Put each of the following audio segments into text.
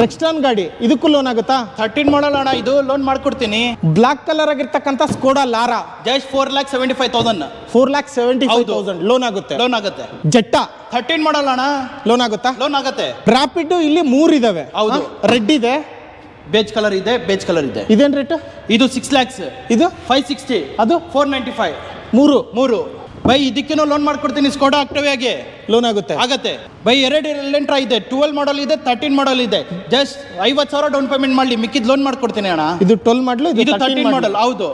Rexton ಗಾಡಿ ಇದಕ್ಕೂ loan ಆಗುತ್ತಾ? 13 ಮಾಡಲ್ ಅಣ್ಣ, ಇದು ಲೋನ್ ಮಾಡ್ಕೊಡ್ತೀನಿ. ಬ್ಲಾಕ್ ಕಲರ್ ಆಗಿರ್ತಕ್ಕಂಥ ಸ್ಕೋಡಾ ಲಾರಾ ಜಸ್ಟ್ 4,75,000. 4,75,000 ಲೋನ್ ಆಗುತ್ತೆ. ಲೋನ್ ಆಗುತ್ತೆ. ಜೆಟ್ಟಾ 13 ಮಾಡಲ್ ಅಣ್ಣ, ಲೋನ್ ಆಗುತ್ತಾ? ಲೋನ್ ಆಗುತ್ತೆ. ರಾಪಿಡ್ ಇಲ್ಲಿ 3 ಇದಾವೆ. ಹೌದು. ರೆಡ್ ಇದೆ, ಬೇಜ್ ಕಲರ್ ಇದೆ, ಬೇಜ್ ಕಲರ್ ಇದೆ. ಇದೇನ್ ರೇಟ್? ಇದು 6 lakhs, ಇದು 560, ಅದು 495. 3 ಬೈ ಇದಕ್ಕೇನೋ ಲೋನ್ ಮಾಡ್ಕೊಡ್ತೀನಿ. ಸ್ಕೋಡಾ ಆಕ್ಟಿವಿಯಾಗೆ ಲೋನ್ ಆಗುತ್ತೆ. ಆಗತ್ತೆ ಬೈ. 2 ಎಲೆಂಟ್ರಾ ಇದೆ, 12 ಮಾಡಲ್ ಇದೆ, 13 ಮಾಡಲ್ ಇದೆ. ಜಸ್ಟ್ 50,000 ಡೌನ್ ಪೇಮೆಂಟ್ ಮಾಡಿ ಮಿಕ್ಕಿದ್ ಲೋನ್ ಮಾಡ್ಕೊಡ್ತೀನಿ ಅಣ್ಣ. ಇದು 12 ಮಾಡಲ್, ಇದು 13 ಮಾಡಲ್. ಹೌದು,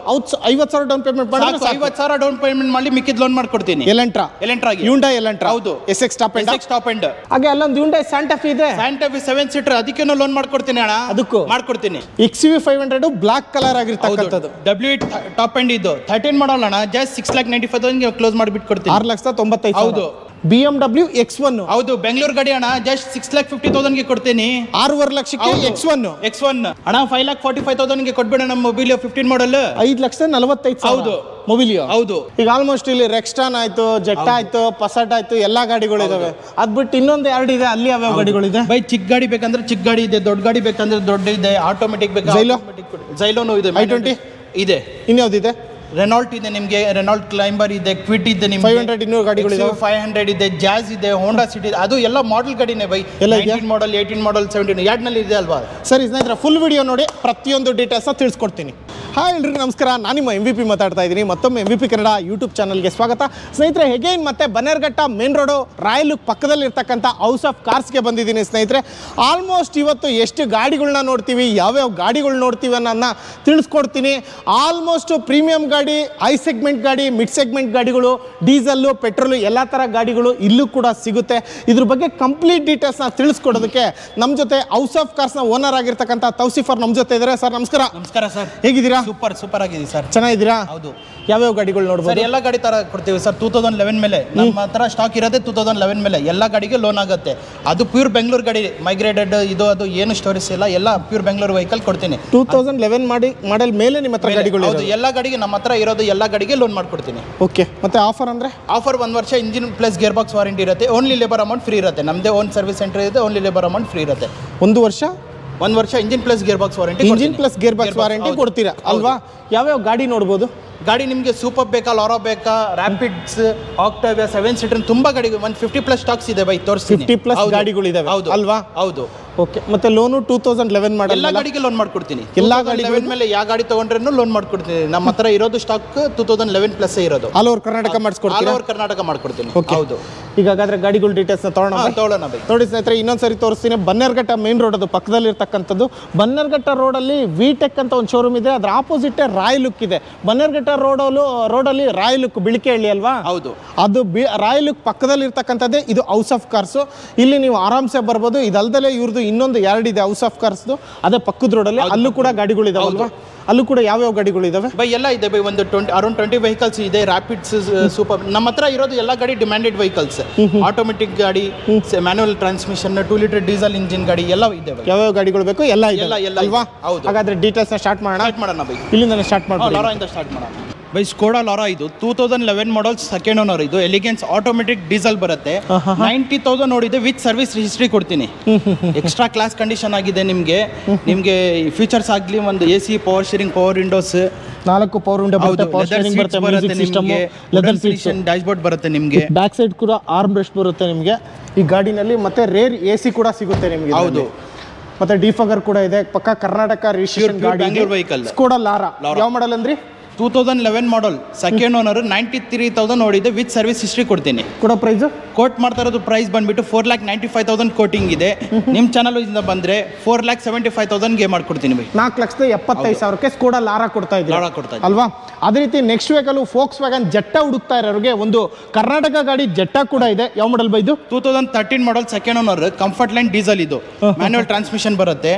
50,000 ಡೌನ್ ಪೇಮೆಂಟ್ ಮಾಡಿ 50,000 ಡೌನ್ ಪೇಮೆಂಟ್ ಮಾಡಿ ಮಿಕ್ಕಿದ್ ಲೋನ್ ಮಾಡ್ಕೊಡ್ತೀನಿ. Elantra Hyundai Elantra. ಹೌದು, SX ಟಾಪ್ ಎಂಡ್. ಹಾಗೆ ಅಲ್ಲೊಂದು ಹ್ಯುಂಡೈ ಸ್ಯಾಂಟಾ ಫೆ ಇದೆ, ಸ್ಯಾಂಟಾ ಫೆ 7 ಸೀಟರ್, ಅದಕ್ಕೇನೋ ಲೋನ್ ಮಾಡ್ಕೊಡ್ತೀನಿ ಅಣ್ಣ. ಅದಕ್ಕೂ ಮಾಡ್ಕೊಡ್ತೀನಿ. XUV 500 ಬ್ಲಾಕ್ ಕಲರ್ ಆಗಿರ್ತಕ್ಕಂಥದ್ದು. W8 ಟಾಪ್ ಎಂಡ್ ಇದು 13 ಮಾಡಲ್ ಅಣ್ಣ. ಜಸ್ಟ್ 6,95,000 ಕ್ಲೋಸ್ ಮಾಡಿಬಿಟ್ಟು ಕೊಡ್ತೀನಿ. 6,95,000. ಹೌದು. BMW X1. ಹೌದು, ಬೆಂಗಳೂರು ಗಾಡಿ ಅಣ್ಣ. ಜಸ್ಟ್ 6,50,000 ಕೊಡ್ತೀನಿ. 6.5 ಲಕ್ಷಕ್ಕೆ X1 ಅಣ್ಣ. 5,45,000 ಕೊಟ್ಬಿಡ ನಮ್ಮ ಮೊಬೈಲ್ 15 ಮಾಡಲ್. 5,45,000. ಹೌದು, ಮೊಬೈಲ್. ಹೌದು. ಈಗ ಆಲ್ಮೋಸ್ಟ್ ಇಲ್ಲಿ ರೆಕ್ಸ್ಟಾನ್ ಆಯ್ತು, ಜೆಟ್ಟಾ ಆಯ್ತು, ಪಸಾಟ್ ಆಯ್ತು, ಎಲ್ಲಾ ಗಾಡಿಗಳು ಇದಾವೆ. ಅದ್ ಬಿಟ್ಟು ಇನ್ನೊಂದು 2 ಇದೆ, ಅಲ್ಲಿ ಯಾವ ಗಾಡಿಗಳಿದೆ? ಬೈ ಚಿಕ್ಕ ಗಾಡಿ ಬೇಕಂದ್ರೆ ಚಿಕ್ಕ ಗಾಡಿ ಇದೆ, ದೊಡ್ಡ ಗಾಡಿ ಬೇಕಂದ್ರೆ ದೊಡ್ಡ ಇದೆ, ಆಟೋಮೆಟಿಕ್ ಬೇಕು. ಜೈಲೋನು ಇದೆ, i20 ಇದೆ. ಇನ್ಯಾವ್ದಿದೆ? ರೆನಾಲ್ಟ್ ಇದೆ ನಿಮಗೆ, ರೆನಾಲ್ಟ್ ಕ್ಲೈಂಬರ್ ಇದೆ, ಕ್ವಿಟ್ ಇದೆ ನಿಮಗೆ. 500 ಇನ್ನೂರು ಗಾಡಿಗಳು ಇದೆ. 500 ಇದೆ, ಜಾಜ್ ಇದೆ, ಹೋಂಡಾ ಸಿಟಿ ಇದೆ. ಅದು ಎಲ್ಲ ಮಾಡೆಲ್ ಗಾಡಿನೇ ಬೈ. 19 ಮಾಡಲ್, 18 ಮಾಡಲ್, 17 ಎರಡ್ನಲ್ಲಿ ಇದೆ ಅಲ್ವಾ? ಸರಿ ಸ್ನೇಹಿತರೆ, ಫುಲ್ ವಿಡಿಯೋ ನೋಡಿ ಪ್ರತಿಯೊಂದು ಡೀಟೇಲ್ಸ್ನ ತಿಳಿಸ್ಕೊಡ್ತೀನಿ. ಹಾಯ್ ಎಲ್ರಿಗೂ ನಮಸ್ಕಾರ, ನಾನು ನಿಮ್ಮ MVP ಮಾತಾಡ್ತಾ ಇದ್ದೀನಿ. ಮತ್ತೊಮ್ಮೆ MVP ಕನ್ನಡ ಯೂಟ್ಯೂಬ್ ಚಾನಲ್ಗೆ ಸ್ವಾಗತ. ಸ್ನೇಹಿತರೆ, ಹೇಗೇನ್ ಮತ್ತೆ Bannerghatta main road royal look ಪಕ್ಕದಲ್ಲಿ ಇರ್ತಕ್ಕಂಥ ಹೌಸ್ ಆಫ್ ಕಾರ್ಸ್ಗೆ ಬಂದಿದ್ದೀನಿ. ಸ್ನೇಹಿತರೆ, ಆಲ್ಮೋಸ್ಟ್ ಇವತ್ತು ಎಷ್ಟು ಗಾಡಿಗಳನ್ನ ನೋಡ್ತೀವಿ, ಯಾವ್ಯಾವ ಗಾಡಿಗಳು ನೋಡ್ತೀವಿ ಅನ್ನೋದನ್ನ ತಿಳಿಸ್ಕೊಡ್ತೀನಿ. ಆಲ್ಮೋಸ್ಟ್ ಪ್ರೀಮಿಯಂ ಗಾಡಿ, ಹೈ ಸೆಗ್ಮೆಂಟ್ ಗಾಡಿ, ಮಿಡ್ ಸೆಗ್ಮೆಂಟ್ ಗಾಡಿಗಳು, ಡೀಸೆಲ್ಲು, ಪೆಟ್ರೋಲು ಎಲ್ಲ ಥರ ಗಾಡಿಗಳು ಇಲ್ಲೂ ಕೂಡ ಸಿಗುತ್ತೆ. ಇದ್ರ ಬಗ್ಗೆ ಕಂಪ್ಲೀಟ್ ಡೀಟೇಲ್ಸ್ನ ತಿಳಿಸ್ಕೊಡೋದಕ್ಕೆ ನಮ್ಮ ಜೊತೆ ಹೌಸ್ ಆಫ್ ಕಾರ್ಸ್ನ ಓನರ್ ಆಗಿರ್ತಕ್ಕಂಥ ತೌಸಿಫರ್ ನಮ್ಮ ಜೊತೆ ಇದ್ದಾರೆ. ಸರ್ ನಮಸ್ಕಾರ. ನಮಸ್ಕಾರ ಸರ್, ಹೇಗಿದ್ದೀರಾ? ಸೂಪರ್ ಆಗಿದೆ ಸರ್. ಚೆನ್ನಾಗಿದ್ದೀರಾ? ಹೌದು. ಯಾವ್ಯಾವ ಗಾಡಿಗಳು ನೋಡ್ಬೋದು ಸರ್? ಎಲ್ಲ ಗಾಡಿ ತರ ಕೊಡ್ತೀವಿ ಸರ್. 2011 ಮೇಲೆ ನಮ್ಮ ಹತ್ರ ಸ್ಟಾಕ್ ಇರೋದೇ 2011 ಮೇಲೆ. ಎಲ್ಲ ಗಾಡಿಗೆ ಲೋನ್ ಆಗುತ್ತೆ. ಅದು ಪ್ಯೂರ್ ಬೆಂಗಳೂರು ಗಾಡಿ, ಮೈಗ್ರೇಟೆಡ್ ಇದು ಅದು ಏನು ಸ್ಟೋರೀಸ್ ಇಲ್ಲ, ಎಲ್ಲ ಪ್ಯೂರ್ ಬೆಂಗಳೂರು ವೆಹಿಕಲ್ ಕೊಡ್ತೀನಿ. 2011 ಮಾಡೆಲ್ ಮೇಲೆ ನಿಮ್ಮ ಹತ್ರ ಗಾಡಿಗಳು? ಹೌದು, ಎಲ್ಲ ಗಾಡಿಗೆ ನಮ್ಮ ಹತ್ರ ಇರೋದು ಎಲ್ಲ ಗಾಡಿಗೆ ಲೋನ್ ಮಾಡ್ಕೊಡ್ತೀನಿ. ಓಕೆ. ಮತ್ತೆ ಆಫರ್ ಅಂದ್ರೆ? ಆಫರ್ 1 ವರ್ಷ engine plus gear box warranty ಇರುತ್ತೆ. ಓನ್ಲಿ ಲೇಬರ್ ಅಮೌಂಟ್ ಫ್ರೀ ಇರುತ್ತೆ. ನಮ್ಮದೇ ಓನ್ ಸರ್ವಿಸ್ ಸೆಂಟರ್ ಇದೆ, ಓನ್ಲಿ ಲೇಬರ್ ಅಮೌಂಟ್ ಫ್ರೀ ಇರುತ್ತೆ. 1 ವರ್ಷ engine plus gear box warranty. Engine plus gear box warranty ಕೊಡ್ತೀರಾ ಅಲ್ವಾ? ಯಾವ್ಯಾವ ಗಾಡಿ ನೋಡ್ಬೋದು? ಗಾಡಿ ನಿಮಗೆ ಸೂಪರ್ ಬೇಕಾ, ಲಾರಾ ಬೇಕಾ, ರ್ಯಾಪಿಡ್ಸ್, ಆಕ್ಟಾವಿಯಾ 7 ಸೀಟರ್, ತುಂಬಾ ಗಾಡಿ 150+ ಸ್ಟಾಕ್ಸ್ ಇದೆ ಬೈ. ತೋರಿಸ್ತೀನಿ. 50+ ಗಾಡಿಗಳು ಇದಾವೆ. ಹೌದು ಅಲ್ವಾ? ಹೌದು. ಓಕೆ. ಮತ್ತೆ ಲೋನು 2011 ಮಾಡಲ್ ಎಲ್ಲ ಗಾಡಿಗೆ ಲೋನ್ ಮಾಡ್ಕೊಡ್ತೀನಿ. ಎಲ್ಲ ಗಾಡಿ ಮೇಲೆ ಯಾವ ಗಾಡಿ ತಗೊಂಡ್ರೇನು ಲೋನ್ ಮಾಡ್ಕೊಡ್ತೀನಿ. ನಮ್ಮ ಹತ್ರ ಇರೋದು ಸ್ಟಾಕ್ 2011+ ಇರೋದು. ಆಲ್ ಓವರ್ ಕರ್ನಾಟಕ ಮಾಡಿಸ್ಕೊಡ್ತೀನಿ. ಆಲ್ ಓವರ್ ಕರ್ನಾಟಕ ಮಾಡ್ಕೊಡ್ತೀನಿ. ಹೌದು. ಈಗ ಹಾಗಾದ್ರೆ ಗಾಡಿಗಳ ಡೀಟೇಲ್ಸ್ ತಗೊಳ್ಳೋಣ ಬೈ. ನೋಡಿ ಸ್ನೇಹಿತರೆ, ಇನ್ನೊಂದ್ಸರಿ ತೋರಿಸ್ತೀನಿ. ಬನ್ನೇರ್ಘಟ್ಟ ಮೇನ್ ರೋಡ್, ಅದು ಪಕ್ಕದಲ್ಲಿ ಇರ್ತಕ್ಕಂಥದ್ದು. ಬನ್ನೇರ್ಘಟ್ಟ ರೋಡಲ್ಲಿ ವಿಟೆಕ್ ಅಂತ ಒಂದು ಶೋರೂಮ್ ಇದೆ, ಅದ್ರ ಆಪೋಸಿಟ್ ರಾಯಲ್ ಲುಕ್ ಇದೆ. ಬನ್ನೇರ್ಘಟ್ಟ ರೋಡಲ್ಲಿ ರಾಯಲ್ ಲುಕ್ ಬಿಳಿಕೆಹಳ್ಳಿ ಅಲ್ವಾ? ಹೌದು. ಅದು ರಾಯಲ್ ಲುಕ್ ಪಕ್ಕದಲ್ಲಿ ಇರ್ತಕ್ಕಂಥದ್ದೇ ಇದು ಹೌಸ್ ಆಫ್ ಕಾರ್ಸು. ಇಲ್ಲಿ ನೀವು ಆರಾಮ್ಸೆ ಬರ್ಬೋದು. ಇದಲ್ದಲೇ ಇವ್ರದ್ದು ಇನ್ನೊಂದು 2 ಇದೆ ಹೌಸ್ ಆಫ್ ಕಾರ್ಸ್ದು, ಅದೇ ಪಕ್ಕದ ರೋಡಲ್ಲಿ. ಅಲ್ಲೂ ಕೂಡ ಗಾಡಿಗಳು ಇದಾವಲ್ವಾ? ಅಲ್ಲೂ ಕೂಡ ಯಾವ್ಯಾವ ಗಾಡಿಗಳು ಇದಾವೆ ಬೈ? ಎಲ್ಲ ಇದೆ ಬೈ. ಒಂದು ಅರೌಂಡ್ 20 ವೆಹಿಕಲ್ಸ್ ಇದೆ. ರ್ಯಾಪಿಡ್ಸ್, ಸೂಪರ್. ನಮ್ಮ ಹತ್ರ ಇರೋದು ಎಲ್ಲ ಗಾಡಿ ಡಿಮ್ಯಾಂಡೆಡ್ ವೆಹಿಕಲ್ಸ್. ಆಟೋಮೆಟಿಕ್ ಗಾಡಿ, manual transmission, 2 litre diesel engine ಗಾಡಿ ಎಲ್ಲ ಇದೆ. ಯಾವ್ಯಾವ ಗಾಡಿಗಳು ಬೇಕು ಎಲ್ಲ ಇದೆ ಅಲ್ವಾ? ಹೌದು. ಹಾಗಾದ್ರೆ ಡೀಟೇಲ್ಸ್ ಸ್ಟಾರ್ಟ್ ಮಾಡೋಣ ಬೈ. ಇಲ್ಲಿಂದ ಸ್ಟಾರ್ಟ್ ಮಾಡೋಣ. ಲಾರಾ ಇಂದ ಸ್ಟಾರ್ಟ್ ಮಾಡೋಣ ಬೈ. ಸ್ಕೋಡಾ ಲಾರಾ ಇದು 2011 ಮಾಡಲ್, ಸೆಕೆಂಡ್ ಓನರ್. ಇದು ಎಲಿಗೆನ್ಸ್ ಆಟೋಮೆಟಿಕ್ ಡೀಸೆಲ್ ಬರುತ್ತೆ. 90,000 ನೋಡಿದೆ, ವಿತ್ ಸರ್ವಿಸ್ ಹಿಸ್ಟ್ರಿ ಕೊಡ್ತೀನಿ. ಎಕ್ಸ್ಟ್ರಾ ಕ್ಲಾಸ್ ಕಂಡೀಷನ್ ಆಗಿದೆ. ನಿಮಗೆ ಫೀಚರ್ಸ್ ಆಗಲಿ, ಒಂದು AC, power steering, power Windows, 4 power window ಬರುತ್ತೆ, ಪವರ್ ಸ್ಟೀರಿಂಗ್ ಬರುತ್ತೆ, music system, leather seats, dash board ಬರುತ್ತೆ ನಿಮಗೆ. ಬ್ಯಾಕ್ ಸೈಡ್ ಕೂಡ ಆರ್ಮ್ ರೆಸ್ಟ್ ಬರುತ್ತೆ ನಿಮಗೆ ಈ ಗಾಡಿನಲ್ಲಿ. ಮತ್ತೆ ರೇರ್ AC ಕೂಡ ಸಿಗುತ್ತೆ ನಿಮಗೆ. ಹೌದು. ಮತ್ತೆ ಡಿಫಗರ್ ಕೂಡ ಇದೆ. ಪಕ್ಕ ಕರ್ನಾಟಕ ರಿಜಿಸ್ಟ್ರೇಷನ್ ಗಾಡಿ, ಬೆಂಗಳೂರು ವೆಹಿಕಲ್. ಸ್ಕೋಡಾ ಲಾರಾ ಯಾವ ಮಾಡಲ್ ಅಂದ್ರಿ? 2011 ಮಾಡಲ್, ಸೆಕೆಂಡ್ ಓನರ್. 93,000 ನೋಡಿದೆ, ವಿತ್ ಸರ್ವಿಸ್ ಹಿಸ್ಟ್ರಿ ಕೊಡ್ತೀನಿ. ಕೂಡ ಪ್ರೈಸ್ ಕೋಟ್ ಮಾಡ್ತಾ ಇರೋದು ಪ್ರೈಸ್ ಬಂದ್ಬಿಟ್ಟು 4,95,000 ಕೋಟಿಂಗ್ ಇದೆ. ನಿಮ್ಮ ಚಾನಲ್ ಇಂದ ಬಂದ್ರೆ 4,75,000ಗೆ ಮಾಡ್ಕೊಡ್ತೀನಿ ಬೈ. 4,75,000ಕ್ಕೆ ಸ್ಕೋಡಾ ಲಾರಾ ಕೊಡ್ತಾ ಇದ್ದೀರಾ ಅಲ್ವಾ? ಅದೇ ರೀತಿ ನೆಕ್ಸ್ಟ್ ವೆಹಿಕಲ್ ಫೋಕ್ಸ್ ವ್ಯಾಗನ್ ಜೆಟ್ಟಾ ಹುಡುಕ್ತಾ ಇರೋರಿಗೆ ಒಂದು ಕರ್ನಾಟಕ ಗಾಡಿ ಜೆಟ್ಟಾ ಕೂಡ ಇದೆ. ಯಾವ ಮಾಡಲ್ ಬೈ ಇದು? 2013 model, second owner, comfort line diesel. ಇದು ಮ್ಯಾನ್ಯುವಲ್ ಟ್ರಾನ್ಸ್ಮಿಷನ್ ಬರುತ್ತೆ.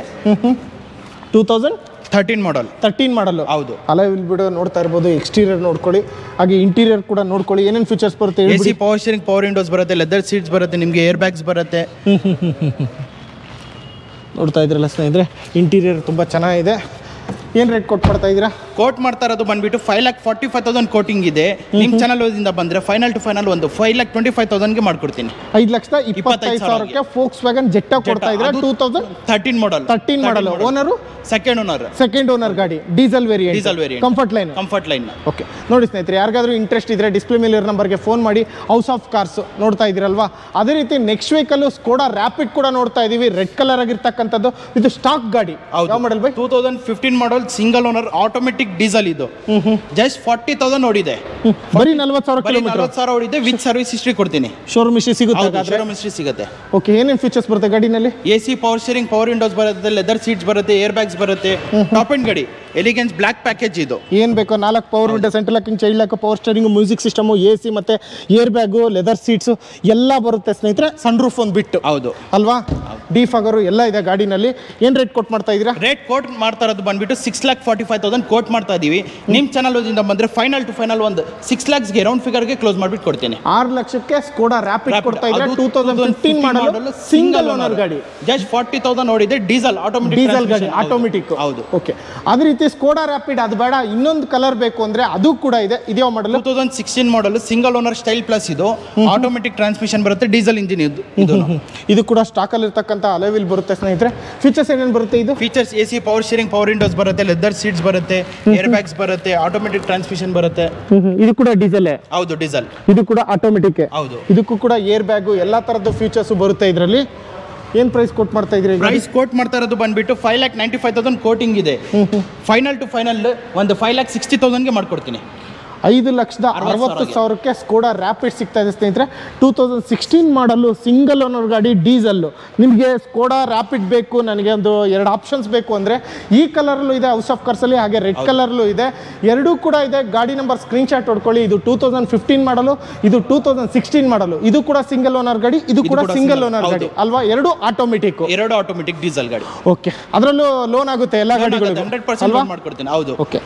2013 ಮಾಡಲ್. ಹೌದು. ಅಲೈ ವಿಲ್ ಬಿಡು ನೋಡ್ತಾ ಇರ್ಬೋದು. ಎಕ್ಸ್ಟೀರಿಯರ್ ನೋಡ್ಕೊಳ್ಳಿ, ಹಾಗೆ ಇಂಟೀರಿಯರ್ ಕೂಡ ನೋಡ್ಕೊಳ್ಳಿ. ಏನೇನು ಫೀಚರ್ಸ್ ಬರುತ್ತೆ? AC, power steering, power windows ಬರುತ್ತೆ, ಲೆದರ್ ಸೀಟ್ಸ್ ಬರುತ್ತೆ ನಿಮಗೆ, ಏರ್ ಬ್ಯಾಗ್ಸ್ ಬರುತ್ತೆ. ನೋಡ್ತಾ ಇದ್ರಲ್ಲ ಸ್ನೇಹಿತರೆ, ಇಂಟೀರಿಯರ್ ತುಂಬ ಚೆನ್ನಾಗಿದೆ. ಏನು ರೇಟ್ ಕೊಟ್ಟು ಮಾಡ್ತಾ ಇದ್ದೀರಾ? ಕೋಟ್ ಮಾಡ್ತಾ ಇರೋದು ಬಂದ್ಬಿಟ್ಟು 5,45,000 ಕೋಟಿಂಗ್ ಇದೆ. ನಿಮ್ಮ ಚಾನಲ್ ಇಂದ ಬಂದ್ರೆ ಫೈನಲ್ ಟು ಫೈನಲ್ ಒಂದು 5,25,000ಗೆ ಮಾಡ್ಕೊಡ್ತೀನಿ. 5,25,000ಕ್ಕೆ ಫೋಕ್ಸ್ ವ್ಯಾಗನ್ ಜೆಟ್ಟಾ ಕೊಡ್ತಾ ಇದ್ದೀರಾ. 2013 ಮಾಡಲ್. 13 ಮಾಡಲ್. ಓನರು ಸೆಕೆಂಡ್ ಓನರ್ ಗಾಡಿ, diesel variant, comfort line. Okay, ನೋಡಿ ಸ್ನೇಹಿತರೆ, ಯಾರಿಗಾದ್ರೂ ಇಂಟ್ರೆಸ್ಟ್ ಇದ್ರೆ ಡಿಸ್ಪ್ಲೇ ಮೇಲೆ ಇರೋ ನಂಬರ್ಗೆ ಫೋನ್ ಮಾಡಿ. ಹೌಸ್ ಆಫ್ ಕಾರ್ಸ್ ನೋಡ್ತಾ ಇದ್ದೀರಲ್ವಾ, ಅದೇ ರೀತಿ ನೆಕ್ಸ್ಟ್ ವೆಹಿಕಲ್ ಸ್ಕೋಡಾ ರ್ಯಾಪಿಡ್ ಕೂಡ ನೋಡ್ತಾ ಇದೀವಿ. ರೆಡ್ ಕಲರ್ ಆಗಿರ್ತಕ್ಕಂಥದ್ದು, ಇದು ಸ್ಟಾಕ್ ಗಾಡಿ. ಯಾವ ಮಾಡಲ್ ಬೈ? 2015 model, single owner, automatic diesel. ಇದು ಜಸ್ಟ್ 40,000 ಓಡಿದೆ. ಬರೀ 40,000 ಕಿಲೋಮೀಟರ್. 40,000 ಓಡಿದೆ. ವಿತ್ ಸರ್ವಿಸ್ ಹಿಸ್ಟ್ರಿ ಕೊಡ್ತೀನಿ. ಶೋರೂಮ್ ಹಿಸ್ಟ್ರಿ ಸಿಗುತ್ತೆ. ಶೋರೂಮ್ ಹಿಸ್ಟ್ರಿ ಸಿಗುತ್ತೆ. ಓಕೆ, ಏನೇನು ಫೀಚರ್ಸ್ ಬರುತ್ತೆ ಗಾಡಿನಲ್ಲಿ? AC power steering, power windows ಬರುತ್ತೆ, ಲೆದರ್ ಸೀಟ್ಸ್ ಬರುತ್ತೆ, ಏರ್ ಬ್ಯಾಗ್ಸ್ ಬರುತ್ತೆ. ಟಾಪ್ ಎಂಡ್ ಗಾಡಿ, ಎಲಿಗೆನ್ಸ್ ಬ್ಲಾಕ್ ಪ್ಯಾಕೇಜ್. ಇದು ಏನ್ ಬೇಕೋ 4 power window, central locking, child lock, power steering, music system, AC ಮತ್ತೆ ಏರ್ ಬ್ಯಾಗು, ಲೆದರ್ ಸೀಟ್ಸ್ ಎಲ್ಲ ಬರುತ್ತೆ ಸ್ನೇಹಿತರೆ. ಸನ್ ರೂಫ್ ಒಂದು ಬಿಟ್ಟು. ಹೌದು ಅಲ್ವಾ? ಡಿಫಾಗರು ಎಲ್ಲ ಇದೆ ಗಾಡಿನಲ್ಲಿ. ಏನ್ ರೇಟ್ ಕೊಟ್ ಮಾಡ್ತಾ ಇದೀರಾ? ರೇಟ್ ಕೋಟ್ ಮಾಡ್ತಾ ಇರೋದು ಬಂದ್ಬಿಟ್ಟು 6,45,000 ಕೋಟ್ ಮಾಡ್ತಾ ಇದೀವಿ. ನಿಮ್ ಚಾನಲ್ ಇಂದ ಬಂದ್ರೆ ಫೈನಲ್ ಟು ಫೈನಲ್ ಒಂದು 6 lakhsಗೆ ರೌಂಡ್ ಫಿಗರ್ಗೆ ಕ್ಲೋಸ್ ಮಾಡ್ಬಿಟ್ಟು ಕೊಡ್ತೀನಿ. 6 ಲಕ್ಷಕ್ಕೆ ಸ್ಕೋಡಾ ರ್ಯಾಪಿಡ್ ಕೊಡ್ತಾ ಇದ್ರೆ. 2015 ಮಾಡಲ್, ಸಿಂಗಲ್ ಓನರ್ ಗಾಡಿ. ಜಸ್ಟ್ 40,000 ನೋಡಿದೆ. ಡೀಸೆಲ್ ಗಾಡಿ, ಆಟೋಮೆಟಿಕ್. ಹೌದು. ಓಕೆ, ಅದೇ ರೀತಿ ಸ್ಕೋಡಾ ರ್ಯಾಪಿಡ್ ಅದು ಬೇಡ, ಇನ್ನೊಂದು ಕಲರ್ ಬೇಕು ಅಂದ್ರೆ ಅದು ಕೂಡ ಇದೆ. ಇದ್ಯಾವ ಮಾಡಲ್? 2016 ಮಾಡಲ್, ಸಿಂಗಲ್ ಓನರ್ ಸ್ಟೈಲ್ ಪ್ಲಸ್. ಇದು ಆಟೋಮೆಟಿಕ್ ಟ್ರಾನ್ಸ್ಮಿಷನ್ ಬರುತ್ತೆ, ಡೀಸೆಲ್ ಇಂಜಿನ್. ಇದು ಕೂಡ ಸ್ಟಾಕ್ ಅಲ್ಲಿ ಇರ್ತಕ್ಕಂಥ ಅಲೋವಿಲ್ ಬರುತ್ತೆ ಸ್ನೇಹಿತರೆ. ಫೀಚರ್ಸ್ ಏನೇನು ಬರುತ್ತೆ? ಇದು features AC power steering, power windows ಬರುತ್ತೆ, ಲೆದರ್ ಸೀಟ್ಸ್ ಬರುತ್ತೆ, ಏರ್ ಬ್ಯಾಗ್ಸ್ ಬರುತ್ತೆ, ಆಟೋಮೆಟಿಕ್ ಟ್ರಾನ್ಸ್ಮಿಷನ್ ಬರುತ್ತೆ. ಇದು ಕೂಡ ಡೀಸೆಲ್. ಹೌದು, ಡೀಸೆಲ್. ಇದು ಕೂಡ ಆಟೋಮೆಟಿಕ್. ಹೌದು. ಇದಕ್ಕೂ ಕೂಡ ಏರ್ ಬ್ಯಾಗು ಎಲ್ಲ ತರದ್ದು ಫೀಚರ್ಸ್ ಬರುತ್ತೆ ಇದರಲ್ಲಿ. ಏನ್ ಪ್ರೈಸ್ ಕೋಟ್ ಮಾಡ್ತಾ ಇದ್ರಿ? ಪ್ರೈಸ್ ಕೋಟ್ ಮಾಡ್ತಾ ಇರೋದು ಬಂದ್ಬಿಟ್ಟು 5,95,000 ಕೋಟಿಂಗ್ ಇದೆ. ಫೈನಲ್ ಟು ಫೈನಲ್ ಒಂದು 5,60,000ಗೆ ಮಾಡ್ಕೊಡ್ತೀನಿ. 5,60,000ಕ್ಕೆ ಸ್ಕೋಡಾ ರ್ಯಾಪಿಡ್ ಸಿಗ್ತಾ ಇದೆ ಸ್ನೇಹಿತರೆ. 2016 ಮಾಡಲು, ಸಿಂಗಲ್ ಓನರ್ ಗಾಡಿ, ಡೀಸೆಲ್ಲು. ನಿಮಗೆ ಸ್ಕೋಡಾ ರ್ಯಾಪಿಡ್ ಬೇಕು, ನನಗೆ ಒಂದು 2 ಆಪ್ಷನ್ಸ್ ಬೇಕು ಅಂದರೆ ಈ ಕಲರಲ್ಲೂ ಇದೆ ಹೌಸ್ ಆಫ್ ಕಾರ್ಸಲ್ಲಿ, ಹಾಗೆ ರೆಡ್ ಕಲರ್ಲು ಇದೆ. ಎರಡೂ ಕೂಡ ಇದೆ. ಗಾಡಿ ನಂಬರ್ ಸ್ಕ್ರೀನ್ ಶಾಟ್ ಹೊಡ್ಕೊಳ್ಳಿ. ಇದು 2015 ಮಾಡಲು, ಇದು 2016 ಮಾಡಲು. ಇದು ಕೂಡ ಸಿಂಗಲ್ ಓನರ್ ಗಾಡಿ, ಇದು ಕೂಡ ಸಿಂಗಲ್ ಓನರ್ ಗಾಡಿ ಅಲ್ವಾ? ಎರಡು ಆಟೋಮೆಟಿಕ್ ಡೀಸೆಲ್ ಗಾಡಿ. ಓಕೆ, ಅದರಲ್ಲೂ ಲೋನ್ ಆಗುತ್ತೆ ಎಲ್ಲ ಗಾಡಿಗಳು. 100% ಮಾಡ್ಕೊಡ್ತೀನಿ. ಹೌದು. ಓಕೆ,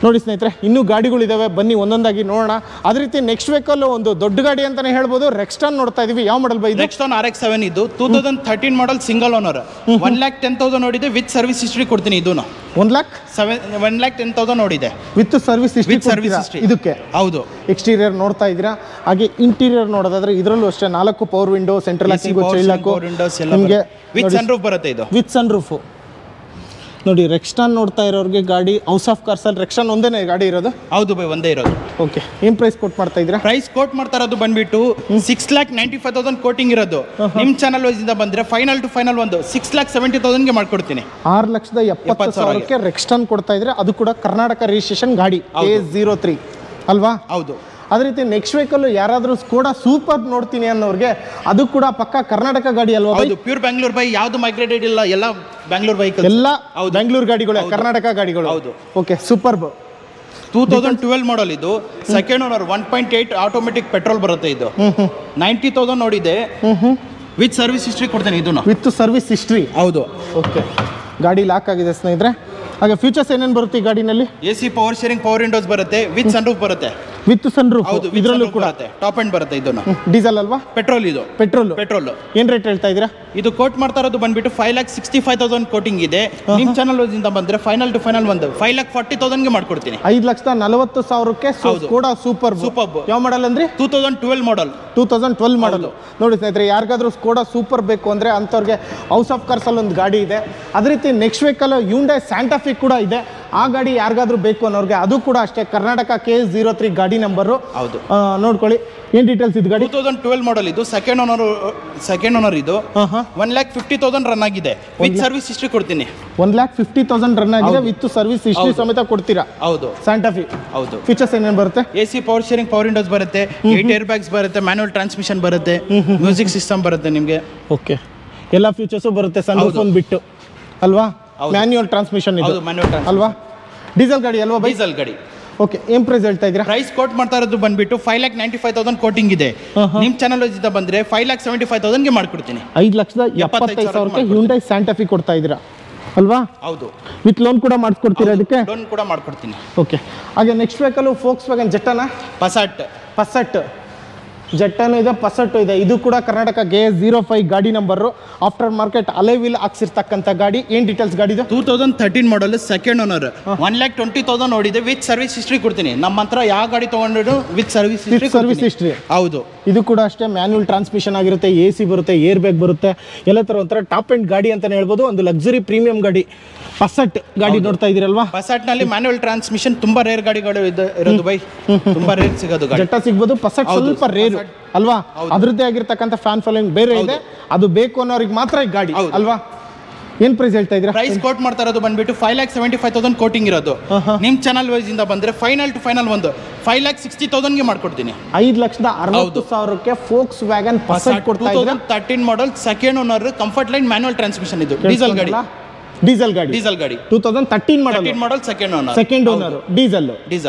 ನೋಡಿ ಸ್ನೇಹಿತರೆ, ಇನ್ನೂ ಗಾಡಿಗಳಿದಾವೆ, ಬನ್ನಿ ಒಂದೊಂದಾಗಿ ನೋಡೋಣ. ಅದೇ ರೀತಿ ನೆಕ್ಸ್ಟ್ ವೆಹಿಕಲ್ ಒಂದು ದೊಡ್ಡ ಗಾಡಿ ಅಂತಾನೆ ಹೇಳ್ಬೋದು. ರೆಕ್ಸ್ಟಾನ್ ನೋಡ್ತಾ ಇದೀವಿ. ಯಾವ ಮಾಡಲ್ ಬೈ? Rexton RX-7. ಇದು 2013 ಮಾಡಲ್, ಸಿಂಗಲ್ ಓನರ್, 1,10,000 ನೋಡಿದೆ. ವಿತ್ ಸರ್ವಿಸ್ ಹಿಸ್ಟ್ರಿ ಕೊಡ್ತೀನಿ. ಇದು 1,10,000 ನೋಡಿದೆ. ವಿತ್ ಸರ್ವಿಸ್ ಹಿಸ್ಟ್ರಿ ಇದಕ್ಕೆ. ಹೌದು. ಎಕ್ಸ್ಟೀರಿಯರ್ ನೋಡ್ತಾ ಇದ್ದೀರಾ. ಹಾಗೆ ಇಂಟೀರಿಯರ್ ನೋಡೋದಾದ್ರೆ ಇದರಲ್ಲೂ ಅಷ್ಟೇ 4 power window, central locking, child lock, ನಿಮಗೆ ವಿತ್ ಸನ್ ರೂಫ್ ಬರುತ್ತೆ. ಇದು ವಿತ್ ಸನ್ ರೂಫ್. ನೋಡಿ, ರೆಕ್ಸ್ಟಾನ್ ನೋಡ್ತಾ ಇರೋರಿಗೆ ಗಾಡಿ ಹೌಸ್ ಆಫ್ ಕಾರ್ಸ್ ಅಲ್ಲಿ ರೆಕ್ಸ್ಟಾನ್ ಒಂದೇ ಗಾಡಿ ಇರೋದು? ಹೌದು ಬೈ, ಒಂದೇ ಇರೋದು. ಓಕೆ, ಏನ್ ಪ್ರೈಸ್ ಕೋಟ್ ಮಾಡ್ತಾ ಇದ್ದೀರಾ? ಪ್ರೈಸ್ ಕೋಟ್ ಮಾಡ್ತಾ ಇರೋದು ಬಂದ್ಬಿಟ್ಟು 6,95,000 ಕೋಟಿಂಗ್ ಇರೋದು. ನಿಮ್ ಚಾನಲ್ ಇಂದ ಬಂದ್ರೆ ಫೈನಲ್ ಟು ಫೈನಲ್ ಒಂದು 6,70,000ಗೆ ಮಾಡ್ಕೊಡ್ತೀನಿ. 6,70,000ಕ್ಕೆ ರೆಕ್ಸ್ಟಾನ್ ಕೊಡ್ತಾ ಇದ್ರೆ. ಅದು ಕೂಡ ಕರ್ನಾಟಕ ರಿಜಿಸ್ಟ್ರೇಷನ್ ಗಾಡಿ, A03 ಅಲ್ವಾ? ಹೌದು. ಅದೇ ರೀತಿ ನೆಕ್ಸ್ಟ್ ವೆಹಿಕಲ್ ಯಾರಾದರೂ ಸ್ಕೋಡಾ ಸೂಪರ್ ನೋಡ್ತೀನಿ ಅನ್ನೋರಿಗೆ ಅದು ಕೂಡ ಪಕ್ಕ ಕರ್ನಾಟಕ ಗಾಡಿ ಅಲ್ವಾ? ಹೌದು, ಪ್ಯೂರ್ ಬ್ಯಾಂಗ್ಳೂರ್ ಬೈ. ಯಾವುದು ಮೈಗ್ರೇಟೆಡ್ ಇಲ್ಲ, ಎಲ್ಲ ಬ್ಯಾಂಗ್ಳೂರ್ ವೆಹಿಕಲ್. ಎಲ್ಲ ಬ್ಯಾಂಗ್ಳೂರ್ ಗಾಡಿಗಳು, ಕರ್ನಾಟಕ ಗಾಡಿಗಳು. ಹೌದು. Okay, super. 2012 ಮಾಡಲ್. ಇದು ಸೆಕೆಂಡ್ ಓನರ್, 1.8 ಆಟೋಮೆಟಿಕ್ ಪೆಟ್ರೋಲ್ ಬರುತ್ತೆ. ಇದು 90,000 ನೋಡಿದೆ. ವಿತ್ ಸರ್ವಿಸ್ ಹಿಸ್ಟ್ರಿ ಕೊಡ್ತೇನೆ. ಇದು ವಿತ್ ಸರ್ವಿಸ್ ಹಿಸ್ಟ್ರಿ. ಹೌದು. ಓಕೆ, ಗಾಡಿ ಲಾಕ್ ಆಗಿದೆ ಸ್ನೇಹಿತರೆ. ಹಾಗೆ ಫೀಚರ್ಸ್ ಏನೇನು ಬರುತ್ತೆ ಈ ಗಾಡಿನಲ್ಲಿ? AC power steering, power windows ಬರುತ್ತೆ, ವಿತ್ ಸನ್ ರೂಫ್ ಬರುತ್ತೆ. With sun roof. ಹೌದು, ಇದರಲ್ಲೂ ಕೂಡ ಟಾಪ್ ಎಂಡ್ ಬರುತ್ತೆ. ಇದು ಡೀಸೆಲ್ ಅಲ್ವಾ? ಪೆಟ್ರೋಲ್. ಇದು ಪೆಟ್ರೋಲ್. ಏನ್ ರೇಟ್ ಹೇಳ್ತಾ ಇದ್ದೀರಾ? ಇದು ಕೋಟ್ ಮಾಡ್ತಾ ಇರೋದು ಬಂದ್ಬಿಟ್ಟು 5,65,000 ಕೋಟಿಂಗ್ ಇದೆ. ನಿಮ್ ಚಾನಲ್ ಇಂದ ಬಂದ್ರೆ ಫೈನಲ್ ಟು ಫೈನಲ್ ಒಂದು 5,40,000ಗೆ ಮಾಡ್ಕೊಡ್ತೀನಿ. 5,40,000ಕ್ಕೆ ಸ್ಕೋಡಾ ಸೂಪರ್. ಯಾವ ಮಾಡಲ್ ಅಂದ್ರೆ? 2012 ಮಾಡಲ್. 2012 ಮಾಡಲ್. ನೋಡಿ ಸ್ನೇಹಿತರೆ, ಯಾರಿಗಾದ್ರೂ ಸ್ಕೋಡಾ ಸೂಪರ್ ಬೇಕು ಅಂದ್ರೆ ಅಂಥವ್ರಿಗೆ ಹೌಸ್ ಆಫ್ ಕಾರ್ಸ್ ಅಲ್ಲಿ ಒಂದು ಗಾಡಿ ಇದೆ. ಅದೇ ರೀತಿ ನೆಕ್ಸ್ಟ್ ವೆಹಿಕಲ್ ಹ್ಯುಂಡೈ ಸ್ಯಾಂಟಾ ಫೆ ಕೂಡ ಇದೆ. ಆ ಗಾಡಿ ಯಾರಿಗಾದ್ರೂ ಬೇಕು ಅನ್ನೋರಿಗೆ ಅದು ಕೂಡ ಅಷ್ಟೇ, ಕರ್ನಾಟಕ KS03 ಗಾಡಿ ನಂಬರು. ಹೌದು, ನೋಡ್ಕೊಳ್ಳಿ. ಏನ್ ಡೀಟೇಲ್ಸ್ ಇದು ಗಾಡಿ? 2012 ಮಾಡಲ್. ಇದು ಸೆಕೆಂಡ್ ಓನರ್. ಇದು 1,50,000 ರನ್ ಆಗಿದೆ. ವಿತ್ ಸರ್ವಿಸ್ ಹಿಸ್ಟ್ರಿ ಕೊಡ್ತೀನಿ. 1,50,000 ರನ್ ಆಗಿದೆ. ವಿತ್ ಸರ್ವಿಸ್ ಹಿಸ್ಟ್ರಿ ಸಮೇತ ಕೊಡ್ತೀರಾ? ಹೌದು. ಸ್ಯಾಂಟಾ ಫೆ. ಹೌದು. ಫೀಚರ್ಸ್ ಏನೇನು ಬರುತ್ತೆ? AC power steering, power windows ಬರುತ್ತೆ, 8 ಏರ್ ಬ್ಯಾಗ್ಸ್ ಬರುತ್ತೆ, ಮ್ಯಾನುವಲ್ ಟ್ರಾನ್ಸ್ಮಿಷನ್ ಬರುತ್ತೆ, ಮ್ಯೂಸಿಕ್ ಸಿಸ್ಟಮ್ ಬರುತ್ತೆ ನಿಮಗೆ. ಓಕೆ, ಎಲ್ಲ ಫೀಚರ್ಸು ಬರುತ್ತೆ. ಸನ್ ರೂಫ್ ಒಂದು ಬಿಟ್ಟು ಅಲ್ವಾ? ಮ್ಯಾನ್ಯುವಲ್ ಟ್ರಾನ್ಸ್ಮಿಷನ್ ಇದು ಅಲ್ವಾ? ಡೀಸೆಲ್ ಗಾಡಿ ಅಲ್ವಾ? ಡೀಸೆಲ್ ಗಾಡಿ. ಓಕೆ, ಏನ್ ಪ್ರೈಸ್ ಹೇಳ್ತಾ ಇದ್ದೀರಾ? ಪ್ರೈಸ್ ಕೋಟ್ ಮಾಡ್ತಾ ಇರೋದು ಬಂದ್ಬಿಟ್ಟು 5,95,000 ಕೋಟಿಂಗ್ ಇದೆ. ನಿಮ್ ಚಾನಲ್ ಇಂದ ಬಂದ್ರೆ 5,75,000ಗೆ ಮಾಡ್ಕೊಡ್ತೀನಿ. 5,75,000ಕ್ಕೆ ಹ್ಯುಂಡೈ ಸ್ಯಾಂಟಾ ಫೆ ಕೊಡ್ತಾ ಇದ್ದೀರಾ ಅಲ್ವಾ? ಹೌದು. ವಿತ್ ಲೋನ್ ಕೂಡ ಮಾಡಿಸ್ಕೊಡ್ತೀರಾ? ಅದಕ್ಕೆ ಲೋನ್ ಕೂಡ ಮಾಡ್ಕೊಡ್ತೀನಿ. ಓಕೆ, ಹಾಗೆ ನೆಕ್ಸ್ಟ್ ವೆಹಿಕಲ್ ಫೋಕ್ಸ್ ವ್ಯಾಗನ್ ಜೆಟ್ಟಾನ? ಪಸಾಟ್. ಜೆಟ್ಟನು ಇದೆ, ಪಸಟ್ಟು ಇದೆ. ಇದು ಕೂಡ ಕರ್ನಾಟಕ KS05 ಗಾಡಿ number. After market alloy wheel ಹಾಕ್ಸಿರ್ತಕ್ಕಂಥ ಗಾಡಿ. ಏನು ಡೀಟೇಲ್ಸ್ ಗಾಡಿ ಇದು? 2013 ಮಾಡಲ್, ಸೆಕೆಂಡ್ ಓನರ್, 1,20,000 ನೋಡಿದೆ. ವಿತ್ ಸರ್ವಿಸ್ ಹಿಸ್ಟ್ರಿ ಕೊಡ್ತೀನಿ. ನಮ್ಮ ಹತ್ರ ಯಾವ ಗಾಡಿ ತೊಗೊಂಡ್ರು ವಿತ್ ಸರ್ವಿಸ್ ಹಿಸ್ಟ್ರಿ. ಹೌದು. ಇದು ಕೂಡ ಅಷ್ಟೇ ಮ್ಯಾನ್ಯುವಲ್ ಟ್ರಾನ್ಸ್ಮಿಷನ್ ಆಗಿರುತ್ತೆ, AC ಬರುತ್ತೆ, ಏರ್ ಬ್ಯಾಗ್ ಬರುತ್ತೆ, ಎಲ್ಲ ಥರ ಒಂಥರ ಟಾಪ್ ಎಂಡ್ ಗಾಡಿ ಅಂತಲೇ ಹೇಳ್ಬೋದು. ಒಂದು ಲಕ್ಸುರಿ ಪ್ರೀಮಿಯಂ ಗಾಡಿ ಪಸಟ್ ಗಾಡಿ ನೋಡ್ತಾ ಇದೀರಲ್ವಾ? ಪಸಟ್ನಲ್ಲಿ ಮ್ಯಾನ್ಯುವಲ್ ಟ್ರಾನ್ಸ್ಮಿಷನ್ ತುಂಬಾ ರೇರ್ ಗಾಡಿಗಳು ಇರೋದು ಬೈ, ತುಂಬಾ ರೇರ್ ಸಿಗೋದು. ಜೆಟ್ಟ ಸಿಗ್ಬೋದು, ಪಸಟ್ ಸ್ವಲ್ಪ ರೇರು ಅಲ್ವಾ? ಅದರದ್ದೇ ಆಗಿರ್ತಕ್ಕಂಥ ಫ್ಯಾನ್ ಫಾಲೋಯಿಂಗ್ ಬೇರೆ ಇದೆ. ಅದು ಬೇಕು ಅನ್ನೋರಿಗೆ ಮಾತ್ರ ಈ ಗಾಡಿ ಅಲ್ವಾ? ಏನ್ ಪ್ರೈಸ್ ಹೇಳ್ತಾ ಇದ್ದೀರಾ? ಪ್ರೈಸ್ ಕೋಟ್ ಮಾಡ್ತಾ ಇರೋದು ಬಂದ್ಬಿಟ್ಟು 5,75,000 ಕೋಟಿಂಗ್ ಇರೋದು. ನಿಮ್ ಚಾನಲ್ ವೈಸ್ ಇಂದ ಬಂದ್ರೆ ಫೈನಲ್ ಟು ಫೈನಲ್ ಒಂದು 5,60,000 ಗೆ ಮಾಡ್ಕೊಡ್ತೀನಿ. 5,60,000ಕ್ಕೆ ಫೋಕ್ಸ್ ವ್ಯಾಗನ್ ಪಸಟ್ ಕೊಡ್ತಾ ಇದ್ದಾರೆ. 2013 model, second owner, comfort line manual transmission. ಇದು ಡೀಸೆಲ್ ಗಾಡಿ. 2013 model, second owner, diesel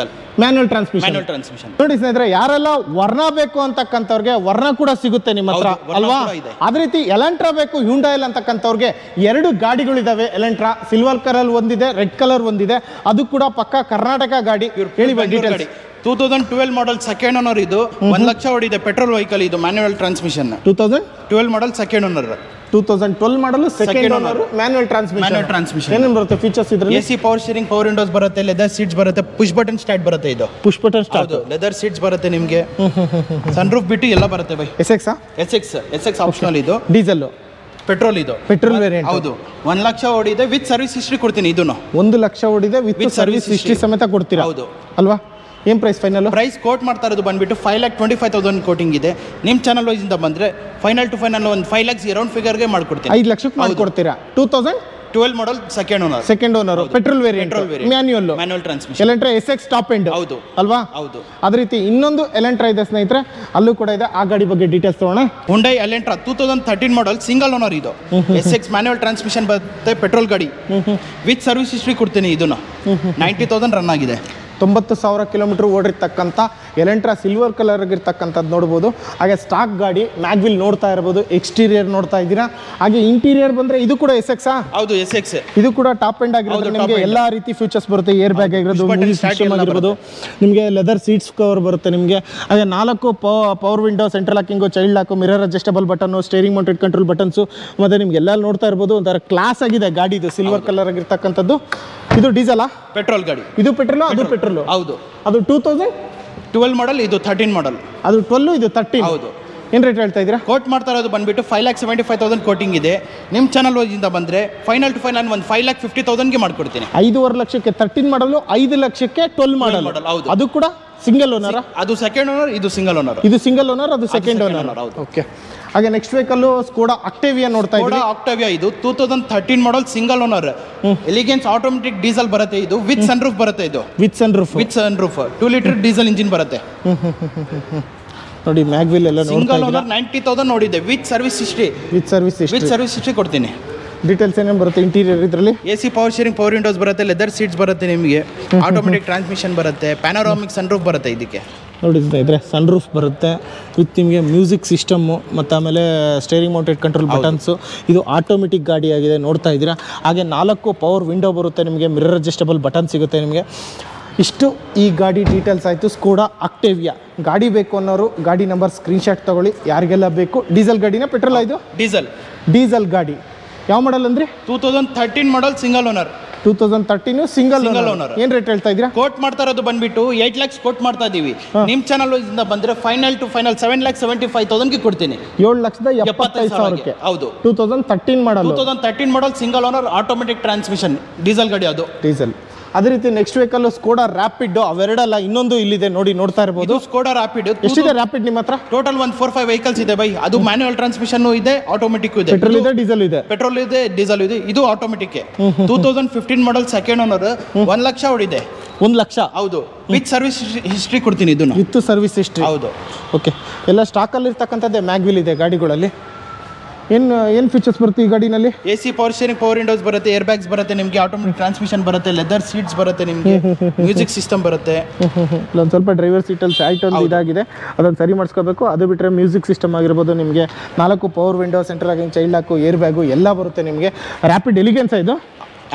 manual transmission. ನೋಡಿ ಸ್ನೇಹಿತರೆ, ಯಾರೆಲ್ಲ ವರ್ಣ ಬೇಕು ಅಂತಕ್ಕಂಥವ್ರಿಗೆ ವರ್ಣ ಕೂಡ ಸಿಗುತ್ತೆ ನಿಮ್ಮ ಹತ್ರ ಅಲ್ವಾ? ಅದೇ ರೀತಿ ಎಲೆಂಟ್ರಾ ಬೇಕು, ಹ್ಯುಂಡೈ ಅಂತಕ್ಕಂಥವ್ರಿಗೆ 2 ಗಾಡಿಗಳಿದಾವೆ. ಎಲೆಂಟ್ರಾ ಸಿಲ್ವರ್ ಕಲರ್ ಒಂದಿದೆ, ರೆಡ್ ಕಲರ್ ಒಂದಿದೆ. ಅದು ಕೂಡ ಪಕ್ಕ ಕರ್ನಾಟಕ ಗಾಡಿ. ಹೇಳಿ ಡೀಟೇಲ್ಸ್. 2012 model, second owner. ಇದು 1 ಲಕ್ಷ ಓಡಿದೆ. ಪೆಟ್ರೋಲ್ ವೆಹಿಕಲ್ ಇದು, manual transmission. 2012 model, second owner. 2012 ಮಾಡಲು, ಸೆಕೆಂಡ್ ಓನರ್, ಮ್ಯಾನ್ಯುವಲ್ ಟ್ರಾನ್ಸ್ಮಿಷನ್. ಏನೇನು ಬರುತ್ತೆ ಫೀಚರ್ಸ್ ಇದ್ರಲ್ಲಿ? AC power steering, power windows ಬರುತ್ತೆ, ಲೆದರ್ ಸೀಟ್ಸ್ ಬರುತ್ತೆ, ಪುಷ್ ಬಟನ್ ಸ್ಟಾರ್ಟ್ ಬರುತ್ತೆ. ಇದು push button start, leather seats ಬರುತ್ತೆ ನಿಮಗೆ. ಸನ್ ರೂಫ್ ಬಿಟ್ಟು ಎಲ್ಲ ಬರುತ್ತೆ ಬೈ. SX optional. ಇದು ಡೀಸೆಲ್, ಪೆಟ್ರೋಲ್. ಇದು ಪೆಟ್ರೋಲ್ ವೇರಿಯಂಟ್. ಹೌದು. 1 ಲಕ್ಷ ಓಡಿದೆ, ವಿತ್ ಸರ್ವಿಸ್ ಹಿಸ್ಟ್ರಿ ಕೊಡ್ತೀನಿ. ಇದನ್ನು 1 ಲಕ್ಷ ಓಡಿದೆ, ವಿತ್ ಸರ್ವಿಸ್ ಹಿಸ್ಟ್ರಿ ಸಮೇತ ಕೊಡ್ತೀರಾ? ಹೌದು ಅಲ್ವಾ? ಏನು ಪ್ರೈಸ್ ಫೈನಲ್? ಪ್ರೈಸ್ ಕೋಟ್ ಮಾಡ್ತಾ ಇರೋದು ಬಂದ್ಬಿಟ್ಟು 5,25,000 ಕೋಟಿಂಗ್ ಇದೆ. ನಿಮ್ಮ ಚಾನಲ್ ವೈಸ್ ಇಂದ ಬಂದ್ರೆ ಫೈನಲ್ ಟು ಫೈನಲ್ ಒಂದು 5 lakhs ಅರೌಂಡ್ ಫಿಗರ್ಗೆ ಮಾಡ್ಕೊಡ್ತೀನಿ. 5 ಲಕ್ಷಕ್ಕೆ ಮಾಡ್ಕೊಡ್ತೀರಾ? 2012 model, second owner, petrol variant, manual transmission. Elantra SX top end. ಹೌದು ಅಲ್ವಾ? ಹೌದು. ಅದೇ ರೀತಿ ಇನ್ನೊಂದು ಎಲೆಂಟ್ರಾ ಇದೆ ಸ್ನೇಹಿತರೆ, ಅಲ್ಲೂ ಕೂಡ ಇದೆ. ಆ ಗಾಡಿ ಬಗ್ಗೆ ಡೀಟೇಲ್ಸ್ ತಗೋಣ. Hyundai Elantra 2013 model, single owner. ಇದು SX ಮ್ಯಾನ್ಯುವಲ್ ಟ್ರಾನ್ಸ್ಮಿಷನ್ ಬರುತ್ತೆ, ಪೆಟ್ರೋಲ್ ಗಾಡಿ, ವಿತ್ ಸರ್ವಿಸ್ ಹಿಸ್ಟ್ರಿ ಕೊಡ್ತೀನಿ. ಇದನ್ನು 90,000 ರನ್ ಆಗಿದೆ. 90,000 ಕಿಲೋಮೀಟರ್ ಓಡಿರ್ತಕ್ಕಂಥ ಎಲೆಂಟ್ರಾ ಸಿಲ್ವರ್ ಕಲರ್ ಆಗಿರ್ತಕ್ಕಂಥದ್ದು ನೋಡ್ಬೋದು. ಹಾಗೆ ಸ್ಟಾಕ್ ಗಾಡಿ, ಮ್ಯಾಗ್ವಿಲ್ ನೋಡ್ತಾ ಇರ್ಬೋದು, ಎಕ್ಸ್ಟೀರಿಯರ್ ನೋಡ್ತಾ ಇದ್ದೀರಾ. ಹಾಗೆ ಇಂಟೀರಿಯರ್ ಬಂದ್ರೆ ಇದು ಕೂಡ SX. ಹೌದು, SX. ಇದು ಕೂಡ ಟಾಪ್ ಎಂಡ್ ಆಗಿರೋದು. ನಿಮಗೆ ಎಲ್ಲಾ ರೀತಿ ಫೀಚರ್ಸ್ ಬರುತ್ತೆ. ಏರ್ ಬ್ಯಾಗ್ ಆಗಿರೋದು, ಸಿಸ್ಟಮ್ ಆಗಿರ್ಬೋದು, ನಿಮಗೆ ಲೆದರ್ ಸೀಟ್ಸ್ ಕವರ್ ಬರುತ್ತೆ ನಿಮಗೆ. ಹಾಗೆ 4 power window, central locking, child ಲಾಕು, mirror adjustable button, steering mounted control buttons. ಮತ್ತೆ ನಿಮ್ಗೆ ಎಲ್ಲ ನೋಡ್ತಾ ಇರ್ಬೋದು, ಒಂಥರ ಕ್ಲಾಸ್ ಆಗಿದೆ ಗಾಡಿ. ಇದು ಸಿಲ್ವರ್ ಕಲರ್ ಆಗಿರ್ತಕ್ಕಂಥದ್ದು. ಇದು ಡೀಸೆಲ್, ಪೆಟ್ರೋಲ್ ಗಾಡಿ. ಇದು ಪೆಟ್ರೋಲ್, ಅದು ಪೆಟ್ರೋಲ್. ಹೌದು. ಅದು 2012 ಮಾಡಲ್, ಇದು 13 ಮಾಡಲ್. ಅದು 12, ಇದು 13. ಹೌದು. ಏನು ರೇಟ್ ಹೇಳ್ತಾ ಇದ್ದೀರಾ? ಕೋಟ್ ಮಾಡ್ತಾ ಇರೋದು ಬಂದ್ಬಿಟ್ಟು 5,75,000 ಕೋಟಿಂಗ್ ಇದೆ. ನಿಮ್ಮ ಚಾನಲ್ ವೈಸಿಂದ ಬಂದ್ರೆ ಫೈನಲ್ ಟು ಫೈನಲ್ ಒಂದು 5,50,000ಗೆ ಮಾಡ್ಕೊಡ್ತೀನಿ. 5.5 ಲಕ್ಷಕ್ಕೆ 13 ಮಾಡಲು, 5 ಲಕ್ಷಕ್ಕೆ 12 ಮಾಡಲ್. ಹೌದು. ಅದು ಕೂಡ ಸಿಂಗಲ್ ಓನರ್. ಅದು ಸೆಕೆಂಡ್ ಓನರ್, ಇದು ಸಿಂಗಲ್ ಓನರ್. ಇದು ಸಿಂಗಲ್ ಓನರ್, ಅದು ಸೆಕೆಂಡ್ ಓನರ್. ಓಕೆ. ಹಾಗೆ ನೆಕ್ಸ್ಟ್ ವೆಹಿಕಲ್ ಸ್ಕೋಡಾ ಆಕ್ಟೇವಿಯಾ ನೋಡ್ತಾ ಇದ್ದೀವಿ. ಆಕ್ಟೇವಿಯಾ ಇದು 2013 model, single owner, elegance automatic diesel ಬರುತ್ತೆ. ಇದು ವಿತ್ ಸನ್ ರೂಫ್ ಬರುತ್ತೆ. ಇದು with sun roof 2 litre diesel engine ಬರುತ್ತೆ. ನೋಡಿ, ಮ್ಯಾಗ್ವಿಲ್ ಎಲ್ಲ ಸಿಂಗಲ್ ಓನರ್, 90,000 ನೋಡಿದೆ. ವಿತ್ ಸರ್ವಿಸ್ ಹಿಸ್ಟ್ರಿ ಕೊಡ್ತೀನಿ. ಡೀಟೇಲ್ಸ್ ಏನೇನು ಬರುತ್ತೆ ಇಂಟೀರಿಯರ್ ಇದರಲ್ಲಿ? AC power steering, power windows ಬರುತ್ತೆ, ಲೆದರ್ ಸೀಟ್ಸ್ ಬರುತ್ತೆ ನಿಮಗೆ, ಆಟೋಮೆಟಿಕ್ ಟ್ರಾನ್ಸ್ಮಿಷನ್ ಬರುತ್ತೆ, ಪ್ಯಾನೋರಾಮಿಕ್ ಸನ್ ರೂಫ್ ಬರುತ್ತೆ. ಇದಕ್ಕೆ ನೋಡಿ ಸ್ನೇಹಿತರೆ, ಸನ್ ರೂಫ್ ಬರುತ್ತೆ ವಿತ್ ನಿಮಗೆ ಮ್ಯೂಸಿಕ್ ಸಿಸ್ಟಮ್ಮು, ಮತ್ತು ಆಮೇಲೆ ಸ್ಟೇರಿಂಗ್ ಮೌಂಟೆಡ್ ಕಂಟ್ರೋಲ್ ಬಟನ್ಸು. ಇದು ಆಟೋಮೆಟಿಕ್ ಗಾಡಿ ಆಗಿದೆ, ನೋಡ್ತಾ ಇದ್ದೀರಾ. ಹಾಗೆ 4 ಪವರ್ ವಿಂಡೋ ಬರುತ್ತೆ ನಿಮಗೆ, ಮಿರರ್ ಅಡ್ಜಸ್ಟಬಲ್ ಬಟನ್ ಸಿಗುತ್ತೆ ನಿಮಗೆ. ಇಷ್ಟು ಈ ಗಾಡಿ ಡೀಟೇಲ್ಸ್ ಆಯಿತು. ಸ್ಕೋಡಾ ಆಕ್ಟೇವಿಯಾ ಗಾಡಿ ಬೇಕು ಅನ್ನೋರು ಗಾಡಿ ನಂಬರ್ ಸ್ಕ್ರೀನ್ಶಾಟ್ ತೊಗೊಳ್ಳಿ. ಯಾರಿಗೆಲ್ಲ ಬೇಕು? ಡೀಸೆಲ್ ಗಾಡಿನ, ಪೆಟ್ರೋಲ್? ಇದು ಡೀಸೆಲ್ ಗಾಡಿ. ಯಾವ ಮಾಡಲ್ ಅಂದರೆ? 2013 model, single owner. 2013 single owner. ಏನು ರೇಟ್ ಹೇಳ್ತಾ ಇದ್ದೀರಾ? ಕೋಟ್ ಮಾಡ್ತಾ ಇರೋದು ಬಂದ್ಬಿಟ್ಟು 8 lakhs ಕೋಟ್ ಮಾಡ್ತಾ ಇದ್ದೀವಿ. ನಿಮ್ಮ ಚಾನಲ್ ಇಂದ ಬಂದ್ರೆ ಫೈನಲ್ ಟು ಫೈನಲ್ 7,75,000ಗೆ ಕೊಡ್ತೀನಿ. 7,75,000ಕ್ಕೆ. ಹೌದು. 2013 model, single owner, automatic transmission, diesel ಗಾಡಿ. ಅದು ಡೀಸೆಲ್. ಅದೇ ರೀತಿ ನೆಕ್ಸ್ಟ್ ವೆಹಿಕಲ್ ಸ್ಕೋಡಾ ರ್ಯಾಪಿಡ್. ಅವೆರಡಲ್ಲ, ಇನ್ನೊಂದು ಇಲ್ಲಿದೆ ನೋಡಿ, ನೋಡ್ತಾ ಇರಬಹುದು. Skoda rapid. ಎಷ್ಟಿದೆ ರ್ಯಾಪಿಡ್ ನಿಮ್ಮ ಹತ್ರ? ಟೋಟಲ್ 4-5 ವೆಹಿಕಲ್ಸ್ ಇದೆ ಬೈ. ಅದು ಮ್ಯಾನ್ಯುವಲ್ ಟ್ರಾನ್ಸ್ಮಿಷನ್ ಇದೆ, ಆಟೋಮೆಟಿಕ್ ಇದೆ, ಪೆಟ್ರೋಲ್ ಇದೆ, ಡೀಸೆಲ್ ಇದೆ. ಪೆಟ್ರೋಲ್ ಇದೆ, ಡೀಸೆಲ್ ಇದೆ. ಇದು automatic. 2015 model, second owner, 1 lakh ಓಡಿದೆ. 1 ಲಕ್ಷ. ಹೌದು. ವಿತ್ ಸರ್ವಿಸ್ ಹಿಸ್ಟ್ರಿ ಕೊಡ್ತೀನಿ. ಇದನ್ನು ವಿತ್ ಸರ್ವಿಸ್ ಹಿಸ್ಟ್ರಿ. ಹೌದು. ಓಕೆ. ಎಲ್ಲ ಸ್ಟಾಕಲ್ಲಿ ಇರ್ತಕ್ಕಂಥದ್ದೇ ಮ್ಯಾಗ್ವಿಲ್ ಇದೆ ಗಾಡಿಗಳಲ್ಲಿ. ಏನು ಫೀಚರ್ಸ್ ಬರುತ್ತೆ ಈ ಗಾಡಿನಲ್ಲಿ? AC power steering, power windows ಬರುತ್ತೆ, ಏರ್ ಬ್ಯಾಗ್ಸ್ ಬರುತ್ತೆ ನಿಮಗೆ, ಆಟೋಮೆಟಿಕ್ ಟ್ರಾನ್ಸ್ಮಿಷನ್ ಬರುತ್ತೆ, ಲೆದರ್ ಸೀಟ್ಸ್ ಬರುತ್ತೆ ನಿಮಗೆ, ಮ್ಯೂಸಿಕ್ ಸಿಸ್ಟಮ್ ಬರುತ್ತೆ. ಒಂದು ಸ್ವಲ್ಪ ಡ್ರೈವರ್ ಸೀಟಲ್ಲಿ ಸೈಟ್ ಒಂದು ಇದಾಗಿದೆ, ಅದನ್ನು ಸರಿ ಮಾಡಿಸ್ಕೋಬೇಕು. ಅದು ಬಿಟ್ಟರೆ ಮ್ಯೂಸಿಕ್ ಸಿಸ್ಟಮ್ ಆಗಿರ್ಬೋದು ನಿಮಗೆ, 4 power window, central locking, child ಲಾಕು, air bag ಎಲ್ಲ ಬರುತ್ತೆ ನಿಮಗೆ. ರ್ಯಾಪಿಡ್ ಎಲಿಗೆನ್ಸ್ ಇದು?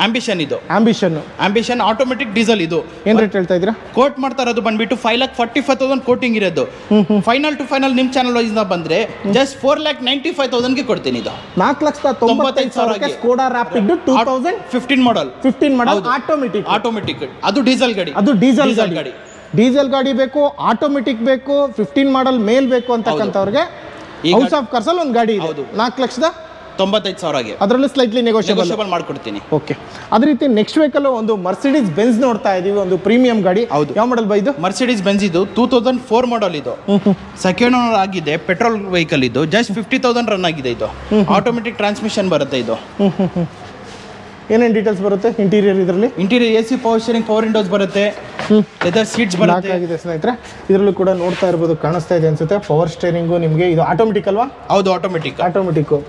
ಆಂಬಿಷನ್ ಇದು ಆಂಬಿಷನ್ ಆಟೋಮೆಟಿಕ್ ಡೀಸೆಲ್ ಇದು ಏನ್ ರೇಟ್ ಹೇಳ್ತಾ ಇದ್ದೀರಾ? ಕೋಟ್ ಮಾಡ್ತಾ ಇರೋದು ಬಂದ್ಬಿಟ್ಟು 5,45,000 ಕೋಟಿಂಗ್ ಇರೋದು. ಫೈನಲ್ ಟು ಫೈನಲ್ ನಿಮ್ಮ ಚಾನಲ್ ವೈಸ್ ಬಂದ್ರೆ ಜಸ್ಟ್ 4,95,000 ಗೆ ಕೊಡ್ತೀನಿ. ಇದು 4,95,000 ಸ್ಕೋಡಾ ರ್ಯಾಪಿಡ್ 2015 ಮಾಡಲ್ ಆಟೋಮೆಟಿಕ್. ಅದು ಡೀಸೆಲ್ ಗಾಡಿ. ಡೀಸೆಲ್ ಗಾಡಿ ಬೇಕು, ಆಟೋಮೆಟಿಕ್ ಬೇಕು, 15 ಮಾಡಲ್ ಮೇಲ್ ಬೇಕು ಅಂತಕ್ಕಂಥವ್ರಿಗೆ ಹೌಸ್ ಆಫ್ ಕಾರ್ಸ್ ಅಲ್ಲಿ ಒಂದು ಗಾಡಿ ಇದೆ. 4,95,000 ಅದರಲ್ಲೂ ಸ್ಲೈಟ್ಲಿ ನೆಗೋಷಿಯಬಲ್ ಮಾಡ್ಕೊಡ್ತೀನಿ. ಓಕೆ. ಅದೇ ರೀತಿ ನೆಕ್ಸ್ಟ್ ವೆಹಿಕಲ್ ಒಂದು ಮರ್ಸಿಡೀಸ್ ಬೆಂಜ್ ನೋಡ್ತಾ ಇದೀವಿ, ಒಂದು ಪ್ರೀಮಿಯಂ ಗಾಡಿ. ಯಾವ ಮಾಡಲ್ ಬೈ ಇದು? ಮರ್ಸಿಡೀಸ್ ಬೆಂಜ್ ಇದು 2004 ಮಾಡಲ್ ಇದು. ಸೆಕೆಂಡ್ ಓನರ್ ಆಗಿದೆ, ಪೆಟ್ರೋಲ್ ವೆಹಿಕಲ್ ಇದು. ಜಸ್ಟ್ 50,000 ರನ್ ಆಗಿದೆ. ಇದು ಆಟೋಮೆಟಿಕ್ ಟ್ರಾನ್ಸ್ಮಿಷನ್ ಬರುತ್ತೆ. ಇದು ಏನೇನು ಡೀಟೇಲ್ಸ್ ಬರುತ್ತೆ ಇಂಟೀರಿಯರ್? ಇದರಲ್ಲಿ interior AC power steering, power windows ಬರುತ್ತೆ, ಲೆದರ್ ಸೀಟ್ಸ್ ಬರುತ್ತೆ. ಆಗಿದೆ ಸ್ನೇಹಿತರೆ, ಇದರಲ್ಲೂ ಕೂಡ ನೋಡ್ತಾ ಇರ್ಬೋದು, ಕಾಣಿಸ್ತಾ ಇದೆ ಅನ್ಸುತ್ತೆ. ಪವರ್ ಸ್ಟೀರಿಂಗು ನಿಮಗೆ. ಇದು ಆಟೋಮೆಟಿಕ್ ಅಲ್ವಾ? ಹೌದು, ಆಟೋಮೆಟಿಕ್.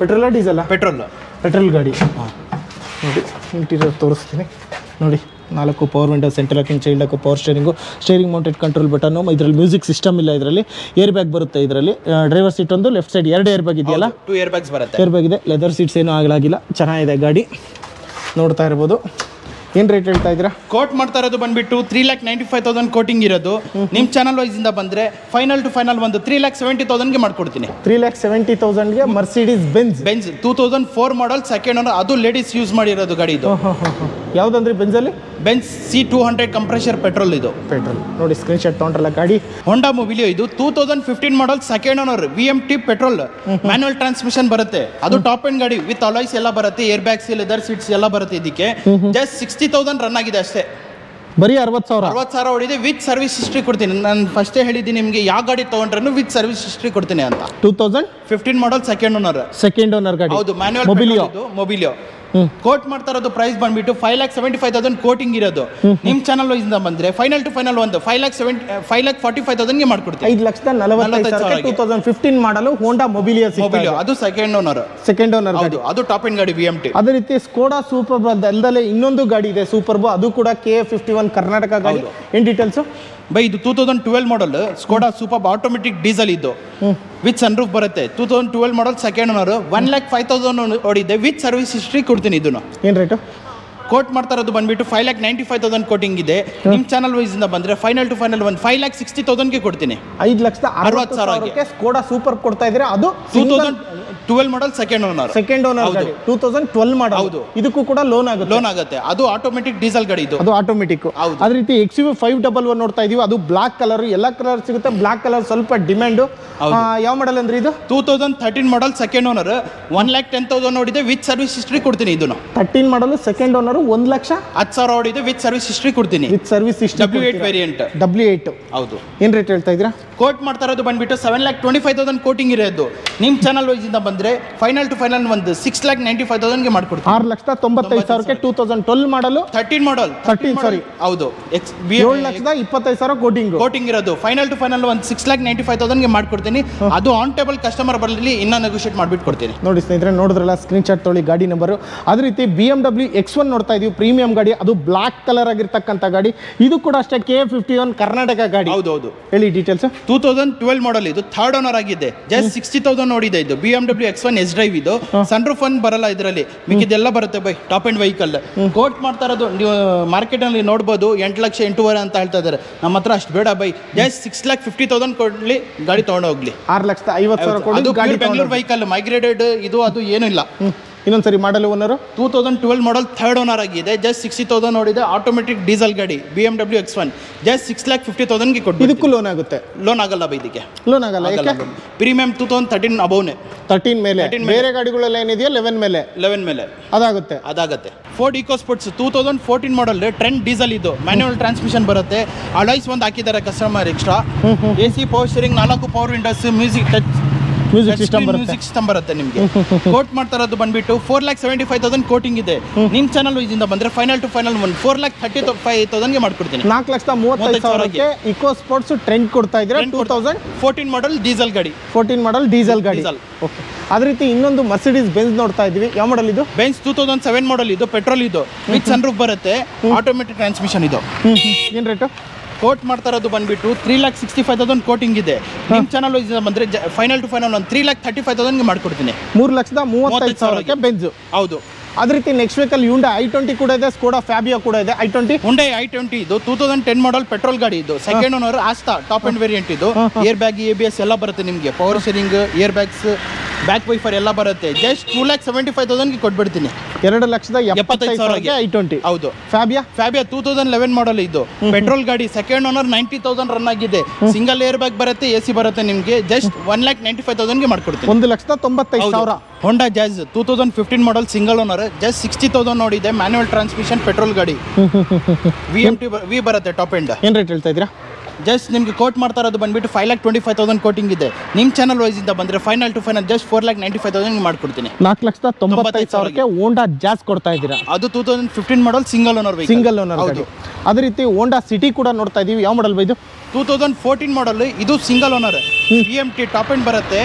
Petrol diesel? ಪೆಟ್ರೋಲ್ ಗಾಡಿ. ನೋಡಿ ಇಂಟೀರಿಯರ್ ತೋರಿಸ್ತೀನಿ. ನೋಡಿ 4 power window, central locking, child lock, power steering mounted control button. ಇದರಲ್ಲಿ ಮ್ಯೂಸಿಕ್ ಸಿಸ್ಟಮ್ ಇಲ್ಲ. ಇದರಲ್ಲಿ ಏರ್ ಬ್ಯಾಗ್ ಬರುತ್ತೆ. ಇದರಲ್ಲಿ ಡ್ರೈವರ್ ಸೀಟ್ ಒಂದು, ಲೆಫ್ಟ್ ಸೈಡ್ 2 ಏರ್ ಬ್ಯಾಗ್ ಇದೆಯಲ್ಲ? 2 ಏರ್ ಬ್ಯಾಗ್ಸ್ ಬರುತ್ತೆ. ಏರ್ ಬ್ಯಾಗ್ ಇದೆ. ಲೆದರ್ ಸೀಟ್ಸ್ ಏನೂ ಆಗಲಾಗಿಲ್ಲ, ಚೆನ್ನಾಗಿದೆ ಗಾಡಿ. ನೋಡ್ತಾ ಇರ್ಬೋದು. ಏನು ರೇಟ್ ಹೇಳ್ತಾ ಇದ್ದೀರಾ? ಕೋಟ್ ಮಾಡ್ತಾ ಇರೋದು ಬಂದ್ಬಿಟ್ಟು 3,95,000 ಕೋಟಿಂಗ್ ಇರೋದು. ನಿಮ್ಮ ಚಾನಲ್ ವೈಸ್ ಇಂದ ಬಂದ್ರೆ ಫೈನಲ್ ಟು ಫೈನಲ್ ಒಂದು 3,70,000 ಗೆ ಮಾಡ್ಕೊಡ್ತೀನಿ. 3,70,000 ಗೆ Mercedes Benz 2004 model, second owner. ಅದು ಲೇಡೀಸ್ ಯೂಸ್ ಮಾಡಿರೋದು ಗಾಡಿ ಇದು. ಯಾವ್ದಂದ್ರೆ ಬೆಂಜಲ್ಲಿ? Benz C200 compressor petrol. ಇದು ನೋಡಿ, ಸ್ಕ್ರೀನ್ ಶಾಟ್ ತಗೊಂಡ್ರಲ್ಲ ಗಾಡಿ. ಹೋಂಡಾ ಮೊಬಿಲಿಯೋ ಇದು 2015 model, second owner, VMT petrol, manual transmission ಬರುತ್ತೆ. ಅದು ಟಾಪ್ ಎಂಡ್ ಗಾಡಿ, ವಿತ್ ಅಲಾಯ್ಸ್ ಎಲ್ಲ ಬರುತ್ತೆ, ಏರ್ ಬ್ಯಾಗ್ಸ್, ಲೆದರ್ ಸೀಟ್ಸ್ ಎಲ್ಲ ಬರುತ್ತೆ. ಇದಕ್ಕೆ ಜಸ್ಟ್ 60,000 ರನ್ ಆಗಿದೆ ಅಷ್ಟೇ. ಬರೀ 60,000 ಹೊಡಿದೆ. ವಿತ್ ಸರ್ವಿಸ್ ಹಿಸ್ಟ್ರಿ ಕೊಡ್ತೀನಿ. ನಾನು ಫಸ್ಟೇ ಹೇಳಿದ್ದೀನಿ ನಿಮಗೆ, ಯಾವ ಗಾಡಿ ತಗೊಂಡ್ರೂ ವಿತ್ ಸರ್ವಿಸ್ ಹಿಸ್ಟ್ರಿ ಕೊಡ್ತೀನಿ ಅಂತ. 2015 ಮಾಡಲ್, ಸೆಕೆಂಡ್ ಓನರ್ ಗಾಡಿ. ಹೌದು, ಮ್ಯಾನ್ಯುವಲ್ ಮೊಬಿಲಿಯೋ. ಕೋಟ್ ಮಾಡ್ತಾ ಇರೋದು ಪ್ರೈಸ್ ಬಂದ್ಬಿಟ್ಟು 5,75,000 ಕೋಟಿಂಗ್ ಇರೋದು. ನಿಮ್ಮ ಚಾನಲ್ ವೈಸ್ ಇಂದ ಬಂದ್ರೆ ಫೈನಲ್ ಟು ಫೈನಲ್ ಒಂದು 5,45,000 ಗೆ ಮಾಡ್ಕೊಡ್ತೀನಿ. 5,40,000 2015 ಮಾಡಲು ಹೋಂಡಾ ಮೊಬಿಲಿಯೋ. ಅದು ಸೆಕೆಂಡ್ ಓನರ್ ಗಾಡಿ. ಅದು ಟಾಪ್ ಎಂಡ್ ಗಾಡಿ, VMT. ಅದೇ ರೀತಿ ಸ್ಕೋಡಾ ಸೂಪರ್ಬ್ ಅಲ್ಲದೆ ಇನ್ನೊಂದು ಗಾಡಿ ಇದೆ, ಸೂಪರ್ಬ್. ಅದು ಕೂಡ KA51 ಕರ್ನಾಟಕ ಗಾಡಿ. ಏನ್ ಡೀಟೇಲ್ಸ್ ಬೈ? ಇದು 2012 ಮಾಡಲ್ ಸ್ಕೋಡಾ ಸೂಪರ್ಬ್ ಆಟೋಮೆಟಿಕ್ ಡೀಸೆಲ್. ಇದು ವಿತ್ ಸನ್ರೂಫ್ ಬರುತ್ತೆ. 2012 ಮಾಡಲ್, ಸೆಕೆಂಡ್ ಓನರ್. 1,05,000 ಓಡಿದೆ. ವಿತ್ ಸರ್ವಿಸ್ ಹಿಸ್ಟ್ರಿ ಕೊಡ್ತೀನಿ. ಇದನ್ನು ಏನು ರೇಟು? ಕೋಟ್ ಮಾಡ್ತಾ ಇರೋದು ಬಂದ್ಬಿಟ್ಟು 5,95,000 ಕೋಟಿಂಗ್ ಇದೆ. ನಿಮ್ಮ ಚಾನಲ್ ವೈಸ್ ಇಂದ ಬಂದ್ರೆ ಫೈನಲ್ ಟು ಫೈನಲ್ ಒಂದು 5,60,000 ಗೆ ಕೊಡ್ತೀನಿ. 5,60,000 ಸ್ಕೋಡಾ ಸೂಪರ್ ಕೊಡ್ತಾ ಇದ್ರೆ. ಅದು 2012 ಮಾಡಲ್, ಸೆಕೆಂಡ್ ಓನರ್ ಗಾಡಿ. 2012 ಮಾಡಲ್. ಹೌದು. ಇದಕ್ಕೂ ಕೂಡ ಲೋನ್ ಆಗುತ್ತೆ. ಅದು ಆಟೋಮೆಟಿಕ್ ಡೀಸೆಲ್ ಗಾಡಿ. ಇದು ಆಟೋಮೆಟಿಕ್. ಅದೇ ರೀತಿ XUV 511 ನೋಡ್ತಾ ಇದೀವಿ. ಅದು ಬ್ಲಾಕ್ ಕಲರ್, ಎಲ್ಲ ಕಲರ್ ಸಿಗುತ್ತೆ. ಬ್ಲಾಕ್ ಕಲರ್ ಸ್ವಲ್ಪ ಡಿಮ್ಯಾಂಡ್. ಯಾವ ಮಾಡಲ್ ಅಂದ್ರೆ ಇದು? 2013 ಮಾಡಲ್, ಸೆಕೆಂಡ್ ಓನರ್. 1,10,000 ನೋಡಿದೆ. ವಿತ್ ಸರ್ವಿಸ್ ಹಿಸ್ಟ್ರಿ ಕೊಡ್ತೀನಿ. ಇದನ್ನು 13 ಮಾಡಲ್, ಸೆಕೆಂಡ್ ಓನರ್. 1,10,000 ಓಡಿದೆ. ವಿತ್ ಸರ್ವಿಸ್ ಹಿಸ್ಟ್ರಿ ಕೊಡ್ತೀನಿ. W8 variant. W8. ಹೌದು. ಏನ್ ರೇಟ್ ಹೇಳ್ತಾ ಇದ್ದೀರಾ? ಕೋಟ್ ಮಾಡ್ತಾ ಇರೋದು ಬಂದ್ಬಿಟ್ಟು 7,25,000 ಕೋಟಿಂಗ್ ಇರೋದು. ನಿಮ್ಮ ಚಾನಲ್ ವೈಸ್ ಇಂದ ಬಂದ್ರೆ ಫೈನಲ್ ಟು ಫೈನಲ್ ಒಂದು 6,95,000 ಗೆ ಮಾಡ್ಕೊಡ್ತೀನಿ. 6,95,000 2012 ಮಾಡಲು, 13 ಮಾಡಲ್. ಹೌದು. 7,25,000 ಕೋಟಿಂಗ್ ಇರೋದು. ಫೈನಲ್ ಟು ಫೈನಲ್ ಒಂದು 6,95,000 ಗೆ ಮಾಡ್ಕೊಡ್ತೀನಿ. ಅದು ಆನ್ ಟೇಬಲ್ ಕಸ್ಟಮರ್ ಬರಲಿ, ಇನ್ನೂ ನೆಗೋಷಿಯೇಟ್ ಮಾಡ್ಬಿಟ್ಟು ಕೊಡ್ತೀನಿ. ನೋಡಿ ಸ್ನೇಹಿತರೆ, ನೋಡಿದ್ರಲ್ಲ, ಸ್ಕ್ರೀನ್ ಶಾಟ್ ತೊಗೊಳ್ಳಿ ಗಾಡಿ ನಂಬರ್. ಅದೇ ರೀತಿ BMW X1 ನೋಡ್ತಾ ಇದೀವಿ, ಪ್ರೀಮಿಯಂ ಗಾಡಿ. ಅದು ಬ್ಲಾಕ್ ಕಲರ್ ಆಗಿರ್ತಕ್ಕಂಥ ಗಾಡಿ. ಇದು ಕೂಡ ಅಷ್ಟೇ KA51 ಕರ್ನಾಟಕ ಗಾಡಿ. ಹೌದು. ಹೇಳಿ ಡೀಟೇಲ್ಸ್. 2012 ಮಾಡಲ್. ಇದು ಥರ್ಡ್ ಓನರ್ ಆಗಿದೆ. ಜಸ್ಟ್ 60,000 ನೋಡಿದೆ. ಇದು BMW X1 S ಡ್ರೈವ್. ಇದು ಸನ್ರೂಫ್ ಒನ್ ಬರಲ್ಲ ಇದರಲ್ಲಿ, ಮಿಕ್ಕಿದೆಲ್ಲ ಬರುತ್ತೆ ಬೈ. Top end vehicle. ಕೋಟ್ ಮಾಡ್ತಾ ಇರೋದು ನೀವು ಮಾರ್ಕೆಟ್ ಅಲ್ಲಿ ನೋಡ್ಬೋದು, 8,08,500 ಅಂತ ಹೇಳ್ತಾ ಇದ್ದಾರೆ. ನಮ್ಮ ಹತ್ರ ಅಷ್ಟು ಬೇಡ ಬೈ. ಜಸ್ಟ್ 6,50,000 ಕೊಡ್ಲಿ, ಗಾಡಿ ತಗೊಂಡು ಹೋಗ್ಲಿ. 6,50,000 ಗಾಡಿ. Bengaluru vehicle, migrated. ಇದು ಅದು ಏನೂ ಇಲ್ಲ. ಇನ್ನೊಂದ್ಸರಿ model owner 2012 model, third owner ಆಗಿದೆ. ಜಸ್ಟ್ 60,000 ನೋಡಿದೆ. ಆಟೋಮೆಟಿಕ್ ಡೀಸೆಲ್ ಗಾಡಿ, BMW X1. ಜಸ್ಟ್ 6,50,000 ಗೆ ಕೊಟ್ಟು. ಇದಕ್ಕೂ ಲೋನ್ ಆಗುತ್ತೆ? ಲೋನ್ ಆಗಲ್ಲ ಬೈ. ಇದಕ್ಕೆ ಲೋನ್ ಆಗಲ್ಲ. ಯಾಕೆ? ಪ್ರೀಮಿಯಂ 2013 ಅಬೌವ್ನೆ. 13 ಮೇಲೆ. ಬೇರೆ ಗಾಡಿಗಳೆಲ್ಲ ಏನಿದೆಯಾ 11 ಮೇಲೆ ಅದಾಗುತ್ತೆ. ಫೋರ್ಡ್ ಇಕೋ ಸ್ಪೋರ್ಟ್ಸ್ 2014 ಮಾಡಲ್, ಟ್ರೆಂಡ್ ಡೀಸೆಲ್. ಇದು ಮ್ಯಾನ್ಯುವಲ್ ಟ್ರಾನ್ಸ್ಮಿಷನ್ ಬರುತ್ತೆ. ಅಲಾಯ್ಸ್ ಒಂದು ಹಾಕಿದ್ದಾರೆ customer extra. AC power steering, 4 power Windows, music system ಬರುತ್ತೆ ನಿಮಗೆ. ಕೋಟ್ ಮಾಡ್ತಾ ಇರೋದು ಬಂದ್ಬಿಟ್ಟು 4,75,000 ಕೋಟಿಂಗ್ ಇದೆ. ನಿಮ್ಮ ಚಾನಲ್ ವೈಸ್ ಇಂದ ಬಂದ್ರೆ ಫೈನಲ್ ಟು ಫೈನಲ್ 4,35,000 ಗೆ ಮಾಡ್ಕೊಡ್ತೀನಿ. 4,35,000 ಇಕೋ ಸ್ಪೋರ್ಟ್ಸ್ ಟ್ರೆಂಡ್ ಕೊಡ್ತಾ ಇದ್ದೀರಾ. 2014 ಮಾಡಲ್ ಡೀಸೆಲ್ ಗಾಡಿ. 14 ಮಾಡಲ್ ಡೀಸೆಲ್ ಗಾಡಿ. ಓಕೆ. ಅದೇ ರೀತಿ ಇನ್ನೊಂದು ಮರ್ಸಿಡೀಸ್ ಬೆಂಜ್ ನೋಡ್ತಾ ಇದೀವಿ. ಯಾವ ಮಾಡಲ್ ಇದು? ಬೆಂಜ್ 2007 ಮಾಡಲ್. ಇದು ಪೆಟ್ರೋಲ್. ಇದು ವಿತ್ ಸನ್ರೂಫ್ ಬರುತ್ತೆ. Automatic transmission. ಇದು ಏನು ರೇಟು? ಕೋಟ್ ಮಾಡ್ತಾ ಇರೋದು ಬಂದ್ಬಿಟ್ಟು 3,65,000 ಕೋಟಿಂಗ್ ಇದೆ. ನಿಮ್ಮ ಚಾನಲ್ ವೈಸ್ ಬಂದ್ರೆ ಫೈನಲ್ ಟು ಫೈನಲ್ ಒಂದು 3,35,000 ಗೆ ಮಾಡ್ಕೊಡ್ತೀನಿ. 3,35,000 ಬೆಂಜ್. ಹೌದು. ಅದೇ ರೀತಿ ನೆಕ್ಸ್ಟ್ ವೆಹಿಕಲ್ Hyundai i20 ಕೂಡ ಇದೆ, ಸ್ಕೋಡಾ ಫ್ಯಾಬಿಯಾ ಕೂಡ ಇದೆ. i20 Hyundai i20 ಇದು 2010 ಮಾಡಲ್ ಪೆಟ್ರೋಲ್ ಗಾಡಿ ಇದು, second owner Asta top end variant ಇದು. ಏರ್ ಬ್ಯಾಗ್ ABS ಎಲ್ಲ ಬರುತ್ತೆ ನಿಮಗೆ, power steering, air bags, back wiper ಎಲ್ಲ ಬರುತ್ತೆ. ಜಸ್ಟ್ 2,75,000 ಕೊಟ್ಬಿಡ್ತೀನಿ. 2,75,000 i20. ಹೌದು. ಫ್ಯಾಬಿಯಾ 2011 ಮಾಡಲ್ ಇದು, ಪೆಟ್ರೋಲ್ ಗಾಡಿ, ಸೆಕೆಂಡ್ ಓನರ್, 90,000 ರನ್ ಆಗಿದೆ. ಸಿಂಗಲ್ ಏರ್ ಬ್ಯಾಗ್ ಬರುತ್ತೆ, AC ಬರುತ್ತೆ ನಿಮಗೆ. ಜಸ್ಟ್ 1,95,000 ಮಾಡ್ಕೊಡ್ತೀನಿ. 1,95,000. Honda Jazz 2015 model single owner, just 60,000 ನೋಡಿದೆ. ಮ್ಯಾನ್ಯುವಲ್ ಟ್ರಾನ್ಸ್ಮಿಷನ್ ಪೆಟ್ರೋಲ್ ಗಾಡಿ, ವಿ ಬರುತ್ತೆ ಟಾಪ್ ಎಂಡ್. ಏನು ರೇಟ್ ಹೇಳ್ತಾ ಇದ್ದೀರಾ? ಜಸ್ಟ್ ನಿಮಗೆ ಕೋಟ್ ಮಾಡ್ತಾ ಇರೋದು ಬಂದ್ಬಿಟ್ಟು 5,25,000 ಕೋಟಿಂಗ್ ಇದೆ. ನಿಮ್ಮ ಚಾನಲ್ ವೈಸ್ ಇಂದ ಬಂದರೆ ಫೈನಲ್ ಟು ಫೈನಲ್ ಜಸ್ಟ್ 4,95,000 ಮಾಡ್ಕೊಡ್ತೀನಿ. 4,95,000 ಹೋಂಡಾ ಜಾಸ್ ಕೊಡ್ತಾ ಇದ್ದೀರಾ. ಅದು 2015 ಮಾಡಲ್ ಸಿಂಗಲ್ ಓನರ್ ಗಾಡಿ. ಅದೇ ರೀತಿ ಹೋಂಡಾ ಸಿಟಿ ಕೂಡ ನೋಡ್ತಾ ಇದೀವಿ. ಯಾವ ಮಾಡಲ್ ಇದು? 2014 ಮಾಡಲ್ ಇದು, single owner, BMT top end ಬರುತ್ತೆ.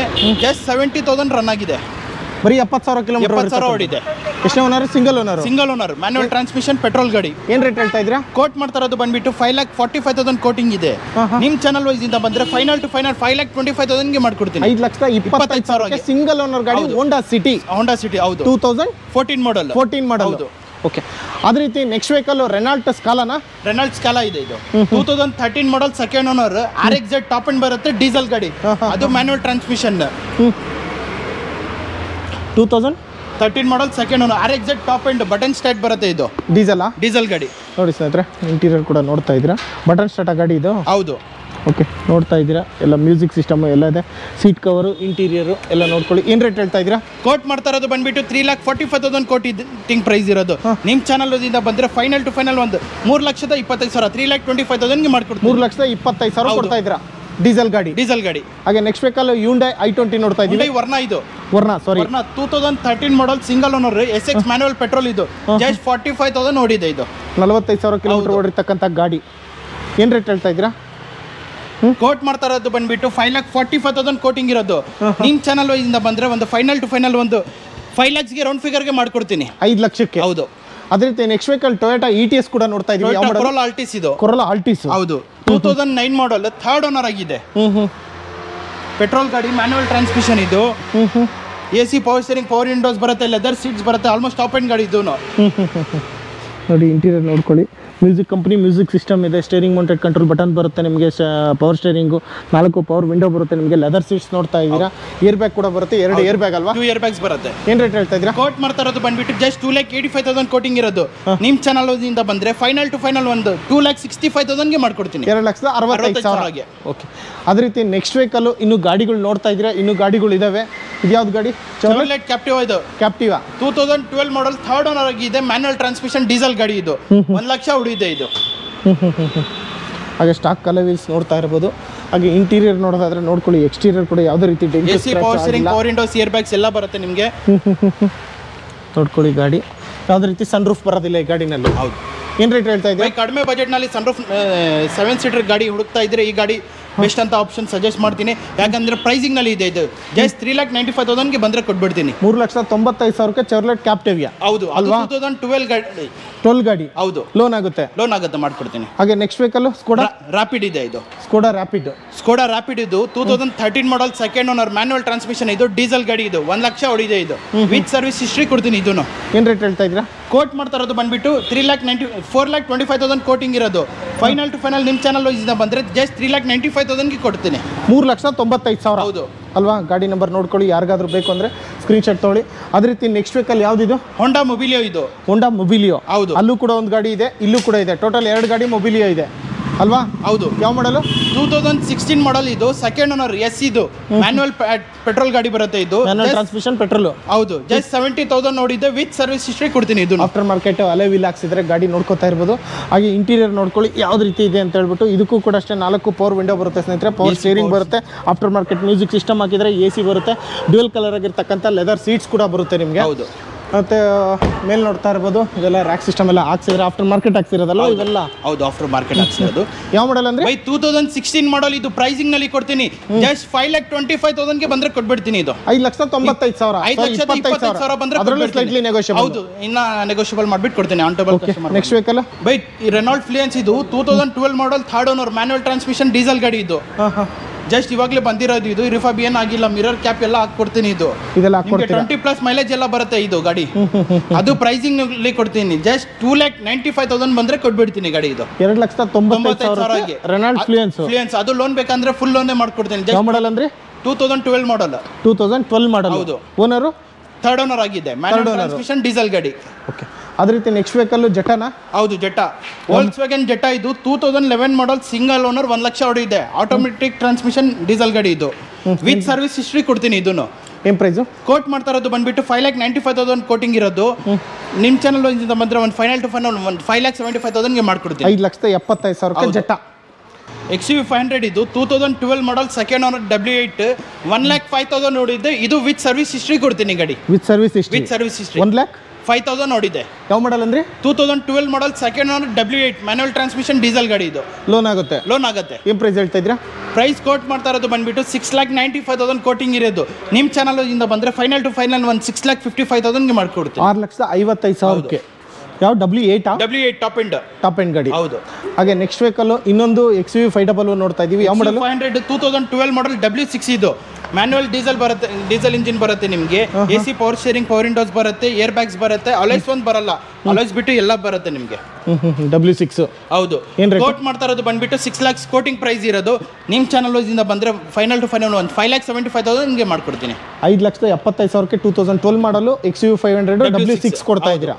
ಜಸ್ಟ್ 70,000 ರನ್ ಆಗಿದೆ. ಬರೀ 70,000 ಕಿಲೋಮೀಟರ್ ಓಡಿದೆ. ಎಷ್ಟನೇ owner? Single owner manual transmission petrol ಗಾಡಿ. ಏನ್ ರೇಟ್ ಹೇಳ್ತಾ ಇದ್ದೀರಾ? ಕೋಟ್ ಮಾಡ್ತಾ ಇರೋದು ಬಂದ್ಬಿಟ್ಟು 5,45,000 ಕೋಟಿಂಗ್ ಇದೆ. ನಿಮ್ಮ ಚಾನಲ್ ವೈಸ್ ಇಂದ ಬಂದ್ರೆ ಫೈನಲ್ ಟು ಫೈನಲ್ 5,25,000 ಮಾಡ್ಕೊಡ್ತೀನಿ. 5,25,000 ಸಿಂಗಲ್ ಓನರ್ ಗಾಡಿ ಹೋಂಡಾ ಸಿಟಿ. ಹೌದು. 2014 ಮಾಡಲ್. ಹೌದು. ಓಕೆ. ಅದೇ ರೀತಿ ನೆಕ್ಸ್ಟ್ ವೆಹಿಕಲ್ ರೆನಾಲ್ಟ್ ಸ್ಕಾಲಾ ಇದೆ. ಇದು 2013 model second owner, RXZ top end ಬರುತ್ತೆ, ಡೀಸೆಲ್ ಗಾಡಿ. ಅದು manual transmission. 2013 model second owner, RXZ top end button start ಬರುತ್ತೆ. ಇದು ಡೀಸೆಲ್ ಗಾಡಿ ನೋಡಿ ಸ್ನೇಹಿತರೆ. ಇಂಟೀರಿಯರ್ ಕೂಡ ನೋಡ್ತಾ ಇದ್ದೀರಾ, ಬಟನ್ ಸ್ಟಾರ್ಟ್ ಗಾಡಿ ಇದು. ಹೌದು. ಓಕೆ, ನೋಡ್ತಾ ಇದ್ದೀರಾ, ಎಲ್ಲ ಮ್ಯೂಸಿಕ್ ಸಿಸ್ಟಮ್ ಎಲ್ಲ ಇದೆ. ಸೀಟ್ ಕವರು, ಇಂಟೀರಿಯರು ಎಲ್ಲ ನೋಡ್ಕೊಳ್ಳಿ. ಏನು ರೇಟ್ ಹೇಳ್ತಾ ಇದ್ದೀರಾ? ಕೋಟ್ ಮಾಡ್ತಾ ಇರೋದು ಬಂದ್ಬಿಟ್ಟು 3,45,000 ಕೋಟಿ ಪ್ರೈಸ್ ಇರೋದು. ನಿಮ್ಮ ಚಾನಲ್ ಇಂದ ಬಂದರೆ ಫೈನಲ್ ಟು ಫೈನಲ್ ಒಂದು 3,25,000, 3,25,000 ಮಾಡ್ಕೊಡ್ತೀವಿ. 3,25,000 ಕೊಡ್ತಾ ಇದ್ದೀರಾ. ಡೀಸೆಲ್ ಗಾಡಿ. ಹಾಗೆ ನೆಕ್ಸ್ಟ್ ವೆಹಿಕಲ್ Hyundai i20 ನೋಡ್ತಾ ಇದ್ದೀವಿ. Verna 2013 model single owner, SX manual petrol ಇದು. ಜಸ್ಟ್ 45,000 ಓಡಿದೆ. ಇದು 45,000 ಕಿಲೋಮೀಟರ್ ಓಡಿರ್ತಕ್ಕಂಥ ಗಾಡಿ. ಏನು ರೇಟ್ ಹೇಳ್ತಾ ಇದ್ದೀರಾ? ಕೋಟ್ ಮಾಡ್ತಾ ಇರೋದು ಬಂದ್ಬಿಟ್ಟು 5,45,000 ಕೋಟಿಂಗ್ ಇರೋದು. ನಿಮ್ಮ ಚಾನಲ್ ಇಂದ ಬಂದರೆ ಒಂದು ಫೈನಲ್ ಟು ಫೈನಲ್ ಒಂದು 5 lakhsಗೆ ರೌಂಡ್ ಫಿಗರ್ಗೆ ಮಾಡ್ಕೊಡ್ತೀನಿ. 5 ಲಕ್ಷಕ್ಕೆ. ಹೌದು. ಅದೇ ರೀತಿ ನೆಕ್ಸ್ಟ್ ವೆಹಿಕಲ್ ಟೊಯೋಟಾ ETS ಕೂಡ ನೋಡ್ತಾ ಇದ್ದೀವಿ. Corolla Altis ಇದು. Corolla Altis. ಹೌದು. 2009 ಮಾಡಲ್, ಥರ್ಡ್ ಓನರ್ ಆಗಿದೆ. ಪೆಟ್ರೋಲ್ ಗಾಡಿ, ಮ್ಯಾನ್ಯುವಲ್ ಟ್ರಾನ್ಸ್ಮಿಷನ್ ಇದು. AC power steering, power windows ಬರುತ್ತೆ, ಲೆದರ್ ಸೀಟ್ಸ್ ಬರುತ್ತೆ. ಆಲ್ಮೋಸ್ಟ್ ಟಾಪ್ ಎಂಡ್ ಗಾಡಿ ಇದು. ನೋಡಿ ಇಂಟೀರಿಯರ್ ನೋಡ್ಕೊಳ್ಳಿ. ಮ್ಯೂಸಿಕ್ ಕಂಪ್ನಿ, ಮ್ಯೂಸಿಕ್ ಸಿಸ್ಟಮ್ ಇದೆ. ಸ್ಟೇರಿಂಗ್ ಮೌಂಟೆಡ್ ಕಂಟ್ರೋಲ್ ಬಟನ್ ಬರುತ್ತೆ ನಿಮಗೆ. ಪವರ್ ಸ್ಟೇರಿಂಗು, 4 ಪವರ್ ವಿಂಡೋ ಬರುತ್ತೆ ನಿಮಗೆ. ಲೆದರ್ ಸೀಟ್ಸ್ ನೋಡ್ತಾ ಇದ್ದೀರಾ. ಏರ್ ಬ್ಯಾಗ್ ಕೂಡ ಬರುತ್ತೆ. 2 ಏರ್ ಬ್ಯಾಗ್ ಅಲ್ವಾ? 2 ಏರ್ ಬ್ಯಾಗ್ಸ್ ಬರುತ್ತೆ. ಏನು ರೇಟ್ ಹೇಳ್ತಾ ಇದ್ದೀರಾ? ಕೋಟ್ ಮಾಡ್ತಾ ಇರೋದು ಬಂದ್ಬಿಟ್ಟು ಜಸ್ಟ್ 2,85,000 ಕೋಟಿಂಗ್ ಇರೋದು. ನಿಮ್ಮ ಚಾನಲ್ ಇಂದ ಬಂದರೆ ಫೈನಲ್ ಟು ಫೈನಲ್ ಒಂದು 2,65,000 ಮಾಡ್ಕೊಡ್ತೀನಿ. 2,65,000. ಓಕೆ. ಅದೇ ರೀತಿ ನೆಕ್ಸ್ಟ್ ವೆಹಿಕಲ್ ಇನ್ನು ಗಾಡಿಗಳು ನೋಡ್ತಾ ಇದ್ದೀರಾ. ಇನ್ನು ಗಾಡಿಗಳು ಇದಾವೆ. ಇದು ಯಾವ್ದು ಗಾಡಿ? Chevrolet Captiva ಇದು. 2012 ಮಾಡಲ್, ಥರ್ಡ್ ಓನರ್ ಆಗಿದೆ. ಮ್ಯಾನ್ಯುವಲ್ ಟ್ರಾನ್ಸ್ಮಿಷನ್ ಡೀಸೆಲ್ ಗಾಡಿ ಇದು. 1 ಲಕ್ಷ ಉಳಿದೆ ಇದು. ಹಾಗೆ ಸ್ಟಾಕ್ ಕಲರ್ ವೀಲ್ಸ್ ನೋಡ್ತಾ ಇರ್ಬೋದು. ಹಾಗೆ ಇಂಟೀರಿಯರ್ ನೋಡೋದಾದ್ರೆ ನೋಡ್ಕೊಳ್ಳಿ. ಎಕ್ಸ್ಟೀರಿಯರ್ ಕೂಡ ಯಾವುದೇ ರೀತಿ AC power steering, power Windows, air bags ಎಲ್ಲ ಬರುತ್ತೆ ನಿಮಗೆ. ನೋಡ್ಕೊಳ್ಳಿ ಗಾಡಿ. ಯಾವುದೇ ರೀತಿ ಸನ್ ರೂಫ್ ಬರೋದಿಲ್ಲ ಈ ಗಾಡಿನಲ್ಲಿ. ಹೌದು. ಏನು ರೇಟ್ ಹೇಳ್ತಾ ಇದ್ದೀರಾ? ಕಡಿಮೆ ಬಜೆಟ್ನಲ್ಲಿ ಸನ್ ರೂಫ್ 7 ಸೀಟರ್ ಗಾಡಿ ಹುಡುಕ್ತಾ ಇದ್ರೆ ಈ ಗಾಡಿ ಬೆಸ್ಟ್ ಅಂತ ಆಪ್ಷನ್ ಸಜೆಸ್ಟ್ ಮಾಡ್ತೀನಿ. ಯಾಕಂದ್ರೆ ಪ್ರೈಸಿಂಗ್ ನಲ್ಲಿ ಇದೆ. ಇದು ಜಸ್ಟ್ 3,95,000 ಬಂದ್ರೆ ಕೊಟ್ಬಿಡ್ತೀನಿ. 3,95,000 Chevrolet Captiva. ಹೌದು ಅಲ್ವಾ? 2012 ಗಾಡಿ. ಹೌದು. ಲೋನ್ ಆಗುತ್ತೆ ಮಾಡ್ಕೊಡ್ತೀನಿ. ಹಾಗೆ ನೆಕ್ಸ್ಟ್ ವೆಹಿಕಲ್ ಸ್ಕೋಡಾ ರಾಪಿಡ್ ಇದೆ. ಇದು ಸ್ಕೋಡಾ ರಾಪಿಡ್ ಇದು 2013 model, second owner, manual transmission ಇದು. ಡೀಸೆಲ್ ಗಾಡಿ ಇದು. 1 ಲಕ್ಷ ಹೊಡಿದೆ ಇದು. ವಿತ್ ಸರ್ವಿಸ್ ಹಿಸ್ಟ್ರಿ ಕೊಡ್ತೀನಿ. ಇದನ್ನು ಏನು ರೇಟ್ ಹೇಳ್ತಾ ಇದ್ದೀರಾ? ಕೋಟ್ ಮಾಡ್ತಾ ಇರೋದು ಬಂದ್ಬಿಟ್ಟು 4,25,000 ಕೋಟಿಂಗ್ ಇರೋದು. ಫೈನಲ್ ಟು ಫೈನಲ್ ನಿಮ್ಮ ಚಾನಲ್ ಇಂದ ಬಂದ್ರೆ ಜಸ್ಟ್ 3,95,000 ಕೊಡ್ತೀನಿ. 3,95,000. ಹೌದು ಅಲ್ವಾ? ಗಾಡಿ ನಂಬರ್ ನೋಡ್ಕೊಳ್ಳಿ. ಯಾರಿಗಾದ್ರೂ ಬೇಕು ಅಂದರೆ ಸ್ಕ್ರೀನ್ಶಾಟ್ ತೊಗೊಳ್ಳಿ. ಅದೇ ರೀತಿ ನೆಕ್ಸ್ಟ್ ವೆಹಿಕಲ್ ಯಾವುದಿದು? ಹೋಂಡಾ ಮೊಬಿಲಿಯೋ ಇದು. ಹೌದು. ಅಲ್ಲೂ ಕೂಡ ಒಂದು ಗಾಡಿ ಇದೆ, ಇಲ್ಲೂ ಕೂಡ ಇದೆ. ಟೋಟಲ್ 2 ಗಾಡಿ ಮೊಬಿಲಿಯೋ ಇದೆ ಅಲ್ವಾ? ಹೌದು. ಯಾವ ಮಾಡಲು? 2016 ಮಾಡಲ್ ಇದು. ಸೆಕೆಂಡ್ ಓನರ್, ಇದು ಮ್ಯಾನ್ಯುವಲ್ ಪೆಟ್ರೋಲ್ ಗಾಡಿ ಬರುತ್ತೆ. ಇದು ಟ್ರಾನ್ಸ್ಮಿಷನ್ ಪೆಟ್ರೋಲ್. ಹೌದು. ಜಸ್ಟ್ 70,000 ನೋಡಿದೆ. ವಿತ್ ಸರ್ವಿಸ್ ಹಿಸ್ಟ್ರಿ ಕೊಡ್ತೀನಿ. ಇದು ಆಫ್ಟರ್ ಮಾರ್ಕೆಟ್ ಅಲೆ ವೀಲ್ ಹಾಕ್ಸಿದ್ರೆ ಗಾಡಿ ನೋಡ್ಕೋತಾ ಇರ್ಬೋದು. ಹಾಗೆ ಇಂಟೀರಿಯರ್ ನೋಡ್ಕೊಳ್ಳಿ ಯಾವ್ದು ರೀತಿ ಇದೆ ಅಂತ ಹೇಳ್ಬಿಟ್ಟು. ಇದಕ್ಕೂ ಕೂಡ ಅಷ್ಟೇ 4 ಪವರ್ ವಿಂಡೋ ಬರುತ್ತೆ ಸ್ನೇಹಿತರೆ. ಪವರ್ ಸ್ಟೇರಿಂಗ್ ಬರುತ್ತೆ. ಆಫ್ಟರ್ ಮಾರ್ಕೆಟ್ ಮ್ಯೂಸಿಕ್ ಸಿಸ್ಟಮ್ ಹಾಕಿದ್ರೆ AC ಬರುತ್ತೆ. ಡ್ಯುಯಲ್ ಕಲರ್ ಆಗಿರ್ತಕ್ಕಂಥ ಲೆದರ್ ಸೀಟ್ಸ್ ಕೂಡ ಬರುತ್ತೆ ನಿಮಗೆ. ಹೌದು. ಮತ್ತೆ ಮೇಲೆ ನೋಡ್ತಾ ಇರ್ಬೋದು, ಇದೆಲ್ಲ ರ್ಯಾಕ್ ಸಿಸ್ಟಮ್ ಎಲ್ಲ ಹಾಕ್ಸಿದ್ರೆ ಆಫ್ಟರ್ ಮಾರ್ಕೆಟ್ ಹಾಕ್ಸಿರೋದಲ್ಲ ಇವೆಲ್ಲ. ಹೌದು, ಆಫ್ಟರ್ ಮಾರ್ಕೆಟ್ ಹಾಕ್ಸಿರೋದು. ಯಾವ ಮಾಡಲ್ ಅಂದ್ರೆ? 2016 ಮಾಡಲ್ ಇದು. ಪ್ರೈಸಿಂಗ್ ನಲ್ಲಿ ಕೊಡ್ತೀನಿ. ಜಸ್ಟ್ 5,25,000 ಬಂದ್ರೆ ಕೊಟ್ಬಿಡ್ತೀನಿ. ಇದು 5,95,000. 5,25,000 ಬಂದ್ರೆ ಅದರಲ್ಲಿ ಸ್ಲೈಟ್ಲಿ ನೆಗೋಷಿಯಬಲ್. ಹೌದು, ಇನ್ನ ನೆಗೋಷಿಯಬಲ್ ಮಾಡ್ಬಿಟ್ಟು ಕೊಡ್ತೀನಿ. On table. Next vehicle Renault Fluence ಇದು. 2012 model, third owner, manual transmission diesel ಗಾಡಿ ಇದು. ಜಸ್ಟ್ ಇವಾಗಲೇ ಬಂದಿರೋದು ಇದು ರಿಫಾಬ್ ಏನಾಗಿಲ್ಲ ಮಿರರ್ ಕ್ಯಾಪ್ ಎಲ್ಲ ಹಾಕ್ಕೊಡ್ತೀನಿ ಇದು ಇದೆಲ್ಲ ನಿಮಗೆ 20+ ಮೈಲೇಜ್ ಎಲ್ಲ ಬರುತ್ತೆ ಇದು ಗಾಡಿ ಅದು ಪ್ರೈಸಿಂಗ್ ಅಲ್ಲಿ ಕೊಡ್ತೀನಿ ಜಸ್ಟ್ 2,95,000 ಬಂದ್ರೆ ಕೊಟ್ಬಿಡ್ತೀನಿ ಗಾಡಿ ಇದು 2,95,000 ರೆನಾಲ್ಡ್ ಫ್ಲೂಯೆನ್ಸ್ ಅದು ಲೋನ್ ಬೇಕಂದ್ರೆ ಫುಲ್ ಲೋನೇ ಮಾಡ್ಕೊಡ್ತೀನಿ ಯಾವ ಮಾಡಲ್ ಅಂದ್ರೆ 2012 ಮಾಡಲ್ 2012 ಮಾಡಲ್ ಹೌದು ಓನರು ಥರ್ಡ್ ಓನರ್ ಆಗಿದೆ ಮ್ಯಾನ್ಯುವಲ್ ಟ್ರಾನ್ಸ್ಮಿಷನ್ ಡೀಸೆಲ್ ಗಾಡಿ ಓಕೆ ಅದೇ ರೀತಿ ನೆಕ್ಸ್ಟ್ ವೆಹಿಕಲ್ ಜೆಟಾನಾ ಹೌದು ಜೆಟಾ ವೋಲ್ಕ್ಸ್ವ್ಯಾಗನ್ ಜೆಟಾ ಇದು 2011 ಮಾಡಲ್ ಸಿಂಗಲ್ ಓನರ್ 1 ಲಕ್ಷ ಹೊಡಿದೆ ಆಟೋಮೆಟಿಕ್ ಟ್ರಾನ್ಸ್ಮಿಷನ್ ಡೀಸೆಲ್ ಗಾಡಿ ಇದು ವಿತ್ ಸರ್ವಿಸ್ ಹಿಸ್ಟ್ರಿ ಕೊಡ್ತೀನಿ ಇದನ್ನು ಏನು ಪ್ರೈಸು ಕೋಟ್ ಮಾಡ್ತಾ ಇರೋದು ಬಂದ್ಬಿಟ್ಟು 5,95,000 ಕೋಟಿಂಗ್ ಇರೋದು ನಿಮ್ಮ ಚಾನಲ್ ಇಂದ ಬಂದರೆ ಒಂದು ಫೈನಲ್ ಟು ಫೈನಲ್ ಒಂದು 5,75,000ಗೆ ಮಾಡ್ಕೊಡ್ತೀನಿ 5,75,000 ಜೆಟಾ XUV 500 ಇದು 2012 ಮಾಡಲ್ ಸೆಕೆಂಡ್ ಓನರ್ W8 1,05,000 ನೋಡಿದ್ದೆ ಇದು ವಿತ್ ಸರ್ವಿಸ್ ಹಿಸ್ಟ್ರಿ ಕೊಡ್ತೀನಿ ಗಾಡಿ ವಿತ್ ಸರ್ವಿಸ್ ಹಿಸ್ಟ್ರಿ 1,05,000 ನೋಡಿದೆ ಯಾವ ಮಾಡಲ್ ಅಂದ್ರೆ 2012 model second owner W8 manual transmission diesel ಗಾಡಿ ಇದು ಲೋನ್ ಆಗುತ್ತೆ ಏನು ಪ್ರೈಸ್ ಹೇಳ್ತಾ ಇದ್ದೀರಾ ಪ್ರೈಸ್ ಕೋಟ್ ಮಾಡ್ತಾ ಇರೋದು ಬಂದ್ಬಿಟ್ಟು 6,95,000 ಕೋಟಿಂಗ್ ಇರೋದು ನಿಮ್ಮ ಚಾನಲ್ ಇಂದ ಬಂದರೆ ಫೈನಲ್ ಟು ಫೈನಲ್ ಒಂದು 6,55,000ಗೆ ಮಾಡ್ಕೊಡ್ತೀನಿ 6,55,000 ಯಾವ W8 ಟಾಪ್ ಎಂಡ್ ಗಾಡಿ ಹೌದು ಹಾಗೆ ನೆಕ್ಸ್ಟ್ ವೆಹಿಕಲ್ ಇನ್ನೊಂದು XUV 500 ನೋಡ್ತಾ ಇದೀವಿ ಯಾವ ಮಾಡಲ್ 500 2012 ಮಾಡಲ್ W6 ಇದು ಮ್ಯಾನ್ಯುವಲ್ ಡೀಸೆಲ್ ಇಂಜಿನ್ ಬರುತ್ತೆ ನಿಮಗೆ AC power steering power windows ಬರುತ್ತೆ ಏರ್ ಬ್ಯಾಗ್ಸ್ ಬರುತ್ತೆ ಅಲೈಸ್ ಒಂದು ಬರಲ್ಲ ಅಲೈಸ್ ಬಿಟ್ಟು ಎಲ್ಲ ಬರುತ್ತೆ ನಿಮಗೆ W6 ಹೌದು ಕೋಟ್ ಮಾಡ್ತಾ ಇರೋದು ಬಂದ್ಬಿಟ್ಟು 6 lakhs ಕೋಟಿಂಗ್ ಪ್ರೈಸ್ ಇರೋದು ನಿಮ್ಮ ಚಾನಲ್ ಇಂದ ಬಂದರೆ ಫೈನಲ್ ಟು ಫೈನಲ್ ಒಂದು 5,75,000ಗೆ ಮಾಡ್ಕೊಡ್ತೀನಿ 5,75,000 2012 ಮಾಡಲು XUV 500 W6 ಕೊಡ್ತಾ ಇದ್ದೀರಾ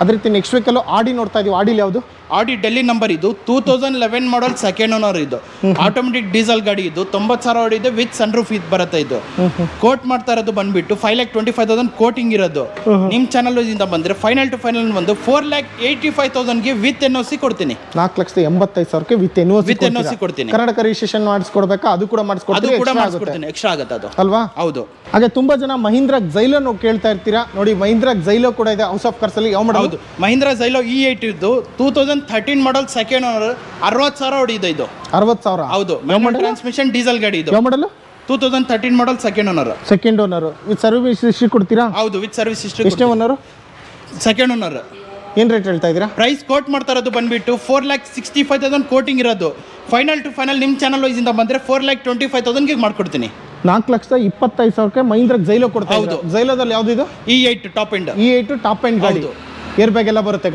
ಅದೇ ರೀತಿ ನೆಕ್ಸ್ಟ್ ವೆಹಿಕಲ್ ಆಡಿ ನೋಡ್ತಾ ಇದೀವಿ ಆಡಿಲಿ ಯಾವುದು ಆಡಿ ಡೆಲ್ಲಿ ನಂಬರ್ ಇದು 2011 ಮಾಡಲ್ ಸೆಕೆಂಡ್ ಓನರ್ ಇದು ಆಟೋಮೆಟಿಕ್ ಡೀಸೆಲ್ ಗಾಡಿ ಇದು 90,000 ಹೊಡಿದೆ ವಿತ್ ಸನ್ ರೂಫ್ ಇದು ಬರುತ್ತೆ ಇದು ಕೋಟ್ ಮಾಡ್ತಾ ಇರೋದು ಬಂದ್ಬಿಟ್ಟು 5,25,000 ಕೋಟಿಂಗ್ ಇರೋದು ನಿಮ್ಮ ಚಾನಲ್ ಇಂದ ಬಂದ್ರೆ ಫೈನಲ್ ಟು ಫೈನಲ್ ಒಂದು 4,85,000ಗೆ ವಿತ್ NOC ಕೊಡ್ತೀನಿ 4,85,000 ವಿತ್ NOC ಕೊಡ್ತೀನಿ ಕರ್ನಾಟಕ ರಿಜಿಸ್ಟ್ರೇಷನ್ ಮಾಡಿಸ್ಕೊಡ್ಬೇಕಾ ಅದು ಕೂಡ ಮಾಡಿಸ್ಕೊಡ್ತೀನಿ ಎಕ್ಸ್ಟ್ರಾ ಆಗುತ್ತೆ ಅದು ಅಲ್ವಾ ಹೌದು ಹಾಗೆ ತುಂಬಾ ಜನ ಮಹೀಂದ್ರ ಜೈಲೋ ಕೇಳ್ತಾ ಇರ್ತೀರಾ ನೋಡಿ ಮಹೀಂದ್ರ ಜೈಲೋ ಕೂಡ ಇದೆ ಹೌಸ್ ಆಫ್ ಕಾರ್ಸ್ ಅಲ್ಲಿ ಯಾವ ಮಾಡಲ್ ಮಹೀಂದ್ರ ಜೈಲೋ E8 ಇದ್ದು 2013 ಮಾಡಲ್ ಸೆಕೆಂಡ್ ಓನರ್ 60,000 ಹೊಡಿದೆ ಇದು 60,000 ಹೌದು ಟ್ರಾನ್ಸ್ಮಿಷನ್ ಡೀಸೆಲ್ ಗಾಡಿ ಇದು ಯಾವ ಮಾಡಲ್ 2013 model second owner with service history ಕೊಡ್ತೀರಾ ಹೌದು ವಿತ್ ಸರ್ವಿಸ್ ಹಿಸ್ಟ್ರಿ ಎಷ್ಟೇ ಓನರ್ ಸೆಕೆಂಡ್ ಓನರ್ ಏನು ರೇಟ್ ಹೇಳ್ತಾ ಇದ್ದೀರಾ ಪ್ರೈಸ್ ಕೋಟ್ ಮಾಡ್ತಾ ಇರೋದು ಬಂದ್ಬಿಟ್ಟು 4,65,000 ಕೋಟಿಂಗ್ ಇರೋದು ಫೈನಲ್ ಟು ಫೈನಲ್ ನಿಮ್ಮ ಚಾನಲ್ ಇಂದ ಬಂದರೆ 4,25,000ಗೆ ಮಾಡ್ಕೊಡ್ತೀನಿ 4,25,000 ಮಹೀಂದ್ರ ಜೈಲೋ ಕೊಡ್ತಾ ಹೌದು ಜೈಲೋದಲ್ಲಿ ಯಾವ್ದು ಇದು E8 ಟಾಪ್ ಎಂಡ್ ಗಾಡಿ ಏರ್ ಬ್ಯಾಗ್ ಎಲ್ಲ ಬರುತ್ತೆ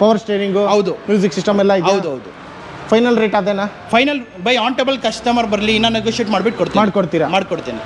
ಪವರ್ ಸ್ಟೇರಿಂಗು ಹೌದು ಮ್ಯೂಸಿಕ್ ಸಿಸ್ಟಮ್ ಎಲ್ಲ ಇದೆ ಹೌದು ಫೈನಲ್ ರೇಟ್ ಅದೇನಾ ಫೈನಲ್ ಬೈ ಆನ್ ಟೇಬಲ್ ಕಸ್ಟಮರ್ ಬರಲಿ ಇನ್ನೂ ನೆಗೋಷಿಯೇಟ್ ಮಾಡ್ಬಿಟ್ಟು ಮಾಡ್ಕೊಡ್ತೀನಿ